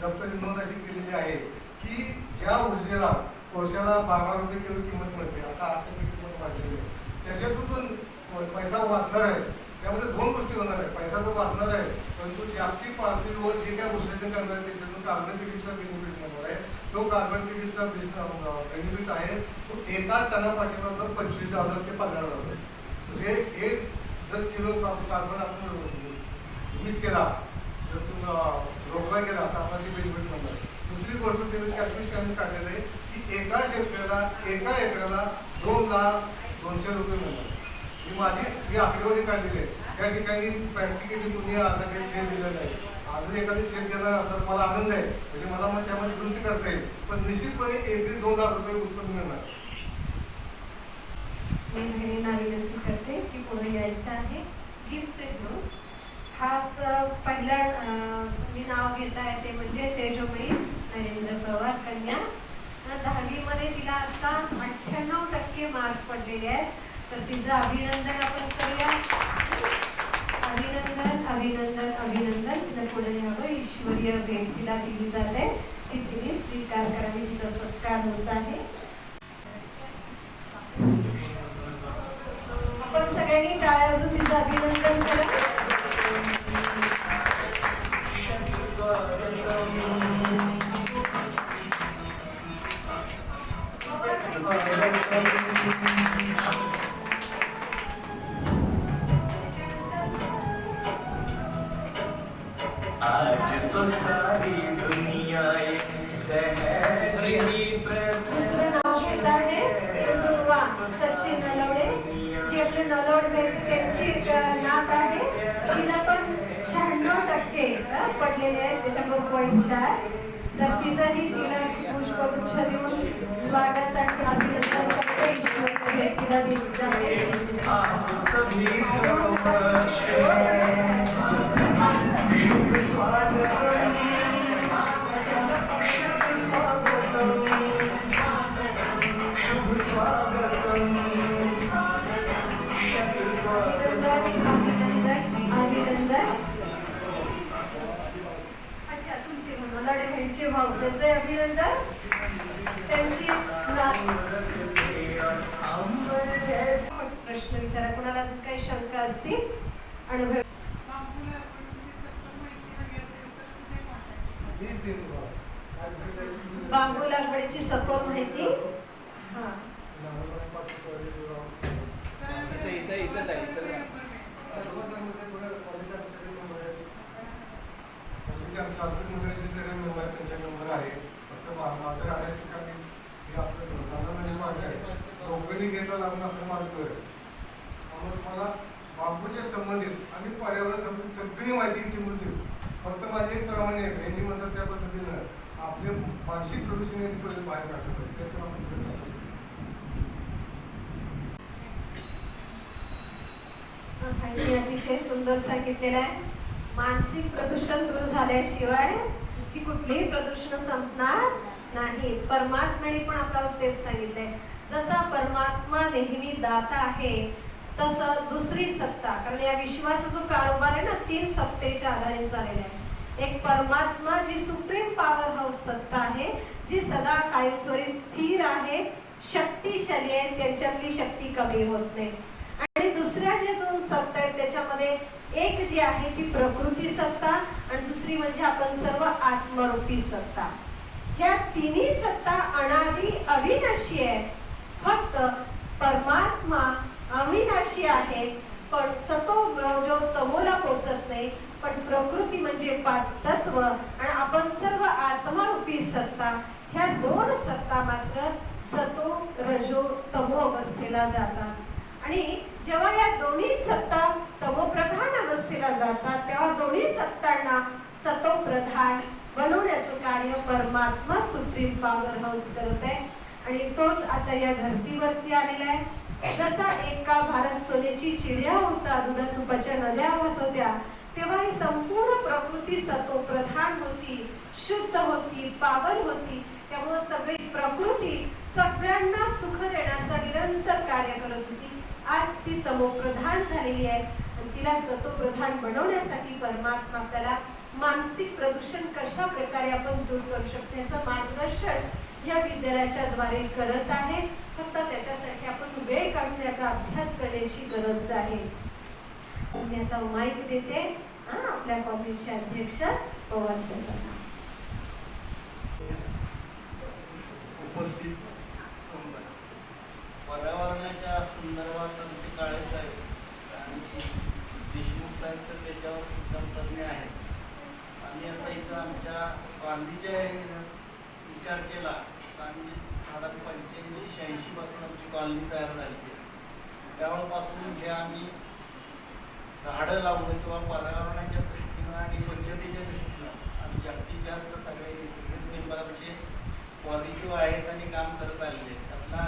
दप्तरी नोंद अशी केलेली आहे की ज्या ऊर्जेला कोळशाला 12 रुपये किलो किंमत मिळते, आता 8 रुपये किंमत वाढलेली आहे, त्याच्यातून पैसा वाचणार आहे. त्यामध्ये 2 गोष्टी होणार आहे. पैसा तर वाचणार आहे, परंतु जागतिक पातळीवर जे काय उत्सर्जन करणार आहे त्याच्यातून कार्बन क्रेडिटचा बेनिफिट मिळणार आहे. तो कार्बन क्रेडिटचा बेनिफिट आहे तो एका टनापाठीमागं 25,000 ते 15,000. म्हणजे 1 जर किलो कार्बन आपण मिस केला, जर तुम्ही रोखला गेला तर आपल्याला बेनिफिट मिळणार. दुसरी गोष्ट त्याचं कॅल्क्युलेशन काढलेलं आहे की एका शेतकऱ्याला एका एकराला 2,02,000 रुपये मिळणार. ही माझी आकडेवारी काढलेली आहे. त्या ठिकाणी प्रॅक्टिकली तुम्ही आता काही शेअर दिलं नाही. अजून एखादी शेअर देणार तर मला आनंद आहे, म्हणजे मला मग त्यामध्ये दुरुस्ती करता येईल. पण निश्चितपणे एकरी 2 लाख रुपये उत्पन्न मिळणार. मी बहिणींना विनंती करते की पुढे यायचं आहे. गिफ्ट घेऊन खास पहिला मी नाव घेत आहे ते म्हणजे तेजोमयी नरेंद्र पवार कन्या. 10वी मध्ये तिला आता 98% मार्क पडलेले आहेत. तर तिचं अभिनंदन आपण करूया. अभिनंदन अभिनंदन अभिनंदन. तिला पुढे यावं, ईश्वरीय भेट तिला दिली जाते ती तिने स्वीकार करावी. तिचा सत्कार होत आहे. आपण सगळ्यांनी टाळ्या वाजवून तिचं अभिनंदन करा. आज तो सारी दुनिया एक शहर ही प्रथा इथे पडलेले आहेत, त्याच्यामुळे पॉईंट 4. तर तिचंही तिला पुष्पगुच्छ देऊन स्वागत आणि अभिनंदन करते. ईश्वर तिला देत जाते. अच्छा, तुमचे म्हणून लढे भाऊ त्याचे अभिनंदन. त्यांची प्रश्न विचारा, कोणाला अजून काही शंका असतील, अनुभव. बांबू लागवडीची सखोल माहिती. हा, बांबूच्या संबंधित आणि पर्यावरण संबंधित सगळी माहिती टीममध्ये फक्त माझे एक प्रमाणे यांनी म्हणतात त्या पद्धतीनं आपले मानसिक प्रदूषण बाहेर काढलं पाहिजे. त्याशिवाय आपण पुढे चालू माहिती अतिशय सुंदर सांगितलेलं आहे. मानसिक प्रदूषण दूर झाल्याशिवाय ती कुठलीही प्रदूषण संपणार नाही. परमात्म्याने पण आपल्याला तेच सांगितलंय. जसा परमात्मा नेहमी दाता आहे, तसं दुसरी सत्ता, कारण या विश्वाचा जो कारभार आहे ना 3 सत्तेच्या आधारे चाललेला आहे. एक परमात्मा जी सुप्रीम पॉवर हाऊस सत्ता आहे, जी सदा कायमस्वरूपी स्थिर आहे, शक्तिशाली आहे, त्यांच्यातली शक्ती कमी होत नाही. आणि दुसऱ्या जे 2 सत्ता आहेत त्याच्यामध्ये एक जी आहे ती प्रकृती सत्ता आणि दुसरी म्हणजे आपण सर्व आत्मरूपी सत्ता. ह्या तिन्ही सत्ता अनादी अविनाशी आहेत. फक्त परमात्मा अविनाशी आहे, पण सतो जो तमोला पोचत नाही. पण प्रकृती म्हणजे 5 तत्व आणि आपण सर्व आत्मारूपी सत्ता, ह्या 2 सत्ता मात्र सतो रजो तमो अवस्थेला जातात. आणि जेव्हा या दोन्ही सत्ता तमोप्रधान अवस्थेला जातात, तेव्हा दोन्ही सत्तांना सतोप्रधान बनवण्याचं कार्य परमात्मा सुप्रीम पॉवर हाऊस करत आहे. आणि तोच आता या धर्तीवरती आलेला आहे. जसा एका भारत सोन्याची चिड्या होता, दुधा तुपाच्या नद्या वाहत होत्या, तेव्हा ही संपूर्ण प्रकृती सतोप्रधान होती, शुद्ध होती, पावन होती. त्यामुळे सगळी प्रकृती सगळ्यांना सुख देण्याचं निरंतर कार्य करत होती. आज ती तमोप्रधान झालेली आहे आणि तिला सतोप्रधान बनवण्यासाठी परमात्मा आपल्याला मानसिक प्रदूषण कशा प्रकारे आपण दूर करू शकतो याचं मार्गदर्शन या विद्यालयाच्या द्वारे करत आहे. फक्त त्याच्यासाठी आपण वेळ काढून याचा अभ्यास करण्याची गरज आहे. मी आता माईक देते आपल्या कॉलेजचे अध्यक्ष पवार साहेबांना. उपस्थित पर्यावरणाच्या संदर्भात आमचे काळे साहेब आणि देशमुख साहेब तर त्याच्यावर सुद्धा तज्ञ आहेत. आणि आता इथं आमच्या गांधीच्या विचार केला, गांधी 85-86 पासून आमची कॉलनी तयार झाली. त्यावेळेपासून जे आम्ही झाडं लावणं किंवा पर्यावरणाच्या दृष्टीनं आणि स्वच्छतेच्या दृष्टीनं आम्ही जास्तीत जास्त सगळे मेंबरचे पॉझिटिव्ह आहेत आणि काम करत आलेले आहेत. त्यातला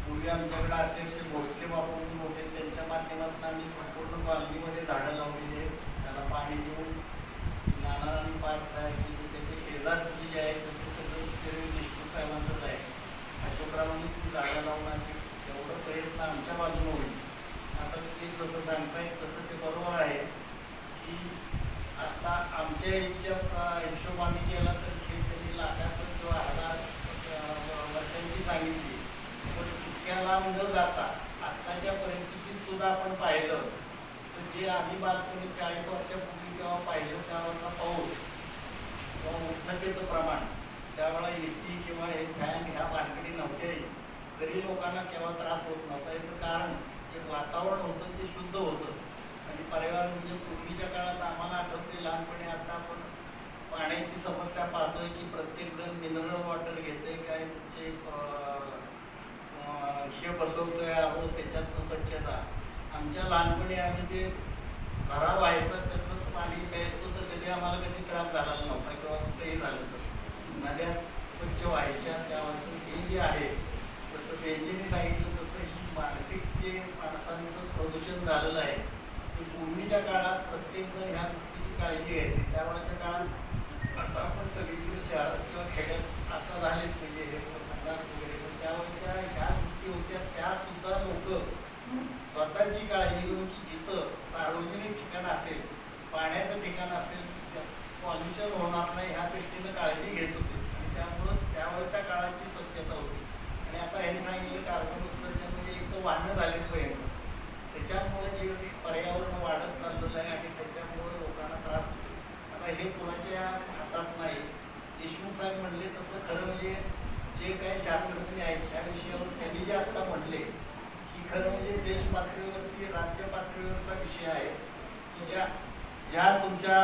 पूर्वी आमच्याकडे अध्यक्ष भोसले बापू होते, त्यांच्या माध्यमातून आम्ही संपूर्ण कॉलनीमध्ये झाडं लावलेली आहेत. त्याला पाणी देऊन नाना आणि पार्क तयार केली. त्याचे शेजारची जे आहे त्याचे सगळं देशमुख साहेबांचंच आहे. अशाप्रमाणे ती झाडं लावण्याचे एवढं प्रयत्न आमच्या बाजूने होईल. आता ते जसं सांगतायत तसं ते बरोबर आहे की आता आमच्या याच्या हिशोबाने केला तर त्यांनी लाखाचं किंवा 1000 वर्षांची सांगितली. पण इतक्या लांब न जाता आत्ताच्या परिस्थितीत सुद्धा आपण पाहिलं तर जे आम्ही बालपणी 40 वर्षापूर्वी जेव्हा पाहिलं त्यावेळेला पाऊस किंवा उष्णतेचं प्रमाण, त्यावेळेला AC किंवा हे फॅन ह्या भानगडी नव्हत्याही, तरी लोकांना केव्हा त्रास होत नव्हता. याचं कारण जे वातावरण होतं ते शुद्ध होतं. आणि पर्यावरण म्हणजे पूर्वीच्या काळात आम्हाला आठवते लहानपणी, आता आपण पाण्याची समस्या पाहतोय की प्रत्येक जण मिनरल वॉटर घेतोय, काय तुमचे हे बसवतोय आहोत त्याच्यातनं स्वच्छता. आमच्या लहानपणी आम्ही ते खराब व्हायचं त्याचं पाणी प्यायचो तर कधी आम्हाला कधी त्रास झालेला नव्हता किंवा कुठेही झालं तर नद्या स्वच्छ व्हायच्या त्यापासून हे जे आहे जसं बेंजीने सांगितलं तसं ही मानसिक जे माणसांचं प्रदूषण झालेलं आहे ते पूर्वीच्या काळात प्रत्येकजण ह्या गोष्टीची काळजी घ्यायची. त्यावेळेच्या काळात आता आपण सगळीकडे शहरात किंवा खेड्यात आता झालेच म्हणजे हे संडास वगैरे पण त्यावेळेच्या ह्या गोष्टी होत्या त्या सुद्धा लोक स्वतःची काळजी घेऊन की जिथं सार्वजनिक ठिकाण असेल पाण्याचं ठिकाण असेल पॉल्युशन होणार नाही ह्या दृष्टीनं काळजी घेत होते आणि त्यामुळं त्यावेळच्या काळाची स्वच्छता होती. आणि आता यांनी सांगितलं कार्बन उत्सर्जन म्हणजे एक तर वाहनं झाले स्वयं त्याच्यामुळे जे पर्यावरण वाढत चाललेलं आहे आणि त्याच्यामुळे लोकांना त्रास होतो. आता हे कोणाच्या हातात नाही. देशमुख साहेब म्हणले तसं खरं म्हणजे जे काही शास्त्रज्ञ आहेत त्या विषयावर त्यांनी जे आता म्हणले की खरं म्हणजे देश पातळीवरती राज्य पातळीवरचा विषय आहे की ज्या तुमच्या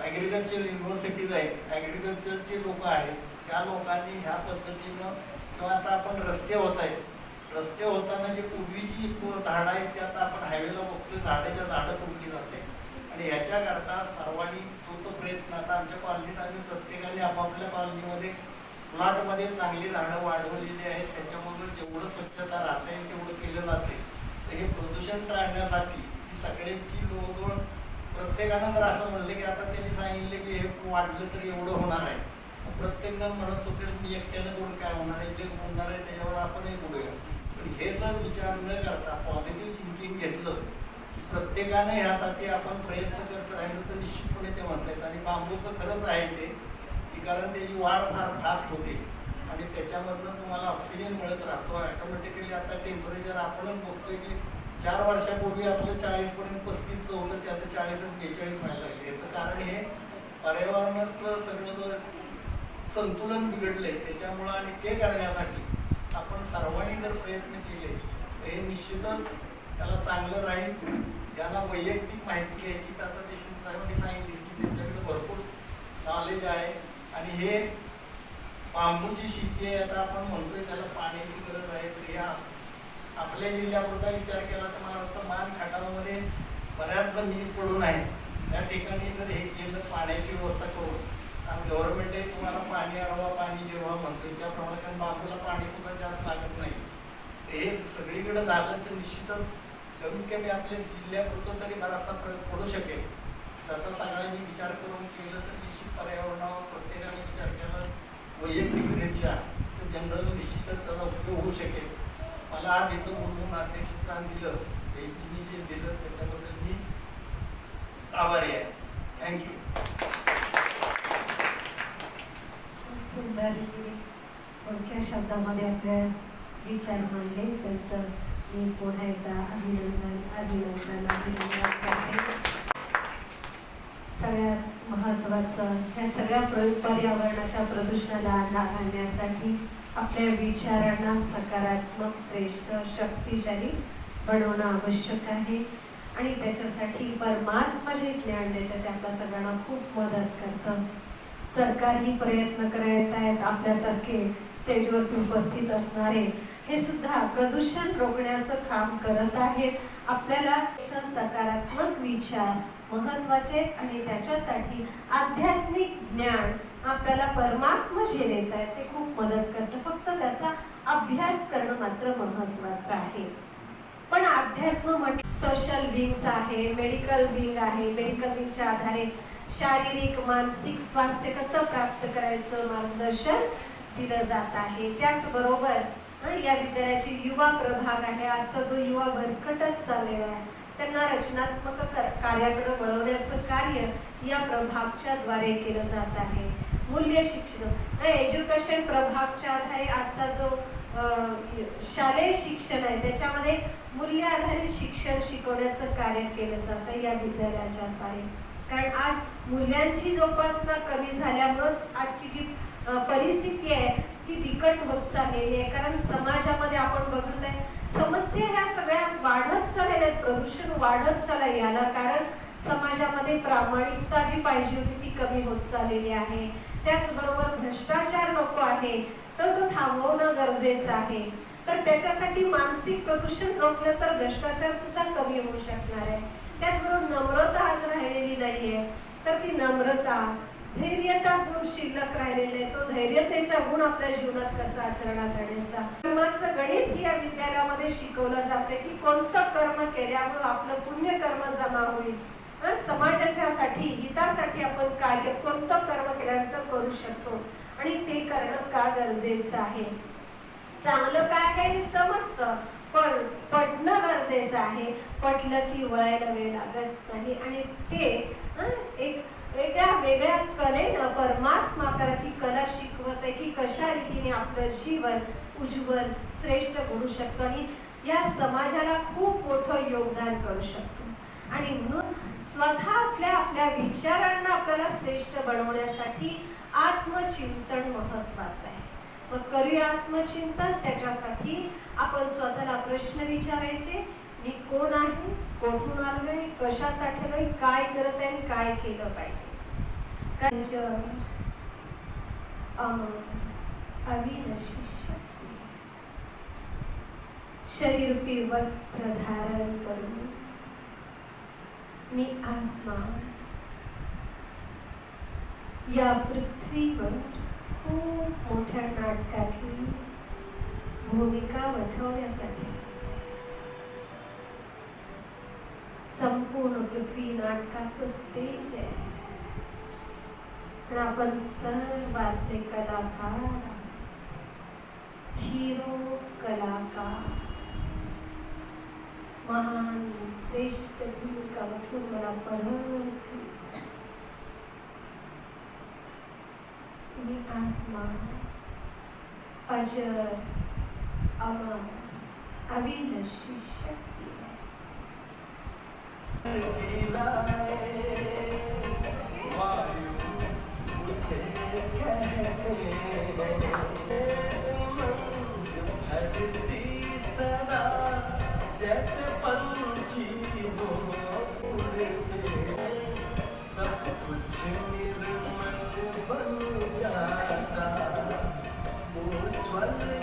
ॲग्रिकल्चर युनिव्हर्सिटीज आहेत ॲग्रिकल्चरचे लोक आहेत त्या लोकांनी ह्या पद्धतीनं किंवा आता आपण रस्ते होत आहेत रस्ते होताना जे पूर्वीची झाडं आहेत ते आता आपण हायवेला बघतोय झाडाच्या झाडं तुटली जाते आणि ह्याच्याकरता सर्वांनी तो प्रयत्न आता आमच्या कॉलनीत आम्ही प्रत्येकाने आपापल्या कॉलनीमध्ये प्लॉटमध्ये चांगली झाडं वाढवलेली आहेत त्याच्यामधून जेवढं स्वच्छता राहता येईल तेवढं केलं जाते. तर हे प्रदूषण टाळण्यासाठी ही सगळ्यांची जवळजवळ प्रत्येकानं जर असं म्हणलं की आता त्यांनी सांगितलं की हे वाढलं तर एवढं होणार आहे प्रत्येक जण म्हणत होते मी एकट्यानं करून काय होणार आहे जे होणार आहे त्याच्यावर आपणही बोलूया. पण हे जर विचार न करता पॉझिटिव्ह थिंकिंग घेतलं की प्रत्येकानं ह्यासाठी आपण प्रयत्न करत राहिलो तर निश्चितपणे ते म्हणतायत. आणि बांबूचं खरंच आहे ते की कारण त्याची वाढ फार फास्ट होते आणि त्याच्यामधनं तुम्हाला ऑक्सिजन मिळत राहतो. ऑटोमॅटिकली आता टेम्परेचर आपणच बघतोय की 4 वर्षापूर्वी आपलं 40पर्यंत 35 होतं ते आता 40 आणि 42 व्हायला लागले. याचं कारण हे पर्यावरणातलं सगळं संतुलन बिघडलंय त्याच्यामुळं आणि ते करण्यासाठी आपण सर्वांनी जर प्रयत्न केले तर हे निश्चितच त्याला चांगलं राहील. ज्याला वैयक्तिक माहिती घ्यायची तर आता देशमुख साहेबांनी सांगितली की त्यांच्याकडे भरपूर नॉलेज आहे आणि हे बांबूची शेती आहे आता आपण म्हणतोय त्याला पाण्याची गरज आहे. तर या आपल्या जिल्ह्यापुरता विचार केला तर मला वाटतं मान खटावमध्ये बऱ्याच जमिनी पडून आहेत त्या ठिकाणी जर हे केलं पाण्याची व्यवस्था करून आणि गव्हर्नमेंटही तुम्हाला पाणी अडवा पाणी जेव्हा म्हणतोय त्याप्रमाणे कारण बांबूला पाणी सुद्धा जास्त लागत नाही. हे सगळीकडे झालं तर निश्चितच कमीत कमी आपल्या जिल्ह्यापुरतं तरी बराचसा प्रयोग पडू शकेल. त्याचा सगळ्यांनी विचार करून केलं तर निश्चित पर्यावरणावर प्रत्येकाने विचार केला वैयक्तिकरित्या तर जनरल निश्चितच त्याचा उपयोग होऊ शकेल. मला आज इथं बोलून अध्यक्षस्थान दिलं त्यांनी जे दिलं त्याच्याबद्दल मी आभारी आहे. थँक्यू. सुंदर थोडक्या शब्दामध्ये आपल्या विचार मांडले त्यांचं मी पुन्हा एकदा अभिनंदन करते. सगळ्यात महत्त्वाचं ह्या सगळ्या पर्यावरणाच्या प्रदूषणाला आळा घालण्यासाठी आपल्या विचारांना सकारात्मक श्रेष्ठ शक्तिशाली बनवणं आवश्यक आहे आणि त्याच्यासाठी परमात्मा जे ज्ञान देतं ते आपल्या सगळ्यांना खूप मदत करतं. सरकारही प्रयत्न करत आहेत आपल्यासारखे स्टेजवरती उपस्थित असणारे हे सुद्धा प्रदूषण रोखण्याचं काम करत आहेत. आपल्याला सकारात्मक विचार महत्वाचे आणि त्याच्यासाठी आध्यात्मिक ज्ञान आपल्याला परमात्मा जे देत आहेत ते खूप मदत करतं. फक्त त्याचा अभ्यास करणं मात्र महत्वाचं आहे. पण अध्यात्म म्हणजे सोशल बिंग्स आहे, मेडिकल बिंग आहे. मेडिकल बिंगच्या आधारे शारीरिक मानसिक स्वास्थ्य कसं प्राप्त करायचं मार्गदर्शन दिलं जात आहे. त्याचबरोबर या विद्यालयाची युवा प्रभाग आहे. आजचा जो युवा भरकटत चाललेला आहे त्यांना रचनात्मक कार्याकडे वळवण्याचं कार्य या प्रभागच्या द्वारे केलं जात आहे. मूल्य शिक्षण एज्युकेशन प्रभागच्या आधारे आजचा जो शालेय शिक्षण आहे त्याच्यामध्ये मूल्य आधारित शिक्षण शिकवण्याचं कार्य केलं जातं या विद्यालयाच्या द्वारे. कारण आज मूल्यांची जोपासना कमी झाल्यामुळेच आजची जी परिस्थिती आहे ती बिकट होत चाललेली आहे. कारण समाजामध्ये आपण बघत आहे समस्या ह्या सगळ्या वाढत चाललेल्या आहेत. प्रदूषण वाढत चाललंय. याला कारण समाजामध्ये प्रामाणिकता जी पाहिजे होती ती कमी होत चाललेली आहे. त्याचबरोबर भ्रष्टाचार नको आहे तर तो थांबवणं गरजेचं आहे. तर त्याच्यासाठी मानसिक प्रदूषण रोखलं तर भ्रष्टाचार सुद्धा कमी होऊ शकणार आहे. त्याचबरोबर नम्रता आज राहिलेली नाहीये, तर ती नम्रता, धैर्यता गुण शिल्लक राहिलेला आहे. तो धैर्यतेचा गुण आपल्या जीवनात कसा आचरणात आणायचा. कर्माचं गणित या विद्यालयामध्ये शिकवलं जाते की कोणतं कर्म केल्यामुळे आपलं पुण्य कर्म जमा होईल, समाजाच्यासाठी हितासाठी आपण कार्य कोणतं कर्म केल्यानंतर करू शकतो आणि ते करणं का गरजेचं आहे. चांगलं काय आहे हे समजतं, पण पटणं गरजेचं आहे. पटलं की वळायला वेळ लागत नाही आणि ते एक वेगळ्या कलेनं परमात्मा करा ती कला शिकवत आहे की कशा रीतीने आपलं जीवन उज्ज्वल श्रेष्ठ घडू शकतं आणि या समाजाला खूप मोठं योगदान करू शकतो. आणि म्हणून स्वतः आपल्या विचारांना आपल्याला श्रेष्ठ बनवण्यासाठी आत्मचिंतन महत्वाचं आहे. मग करूया आत्मचिंतन. त्याच्यासाठी आपण स्वतःला प्रश्न विचारायचे, मी कोण आहे, कोठून आलोय, कशासाठी आलोय, काय करत आहे, काय केलं पाहिजे. अविनाशी शक्ती शरीरूपी वस्त्र धारण करून मी आत्मा या पृथ्वीवर खूप मोठ्या नाटकातली भूमिका वठवण्यासाठी संपूर्ण पृथ्वी नाटकाचं स्टेज आहे. तर आपण सर्वातले कलाकार, हिरो कलाकार, महान श्रेष्ठ भूमिका वठून मला परत मी आत्मा अजर अमर अविनाशी शक्ती है. जैसे पंछी हो सब कुछ निर्मल बन जाता, उज्ज्वल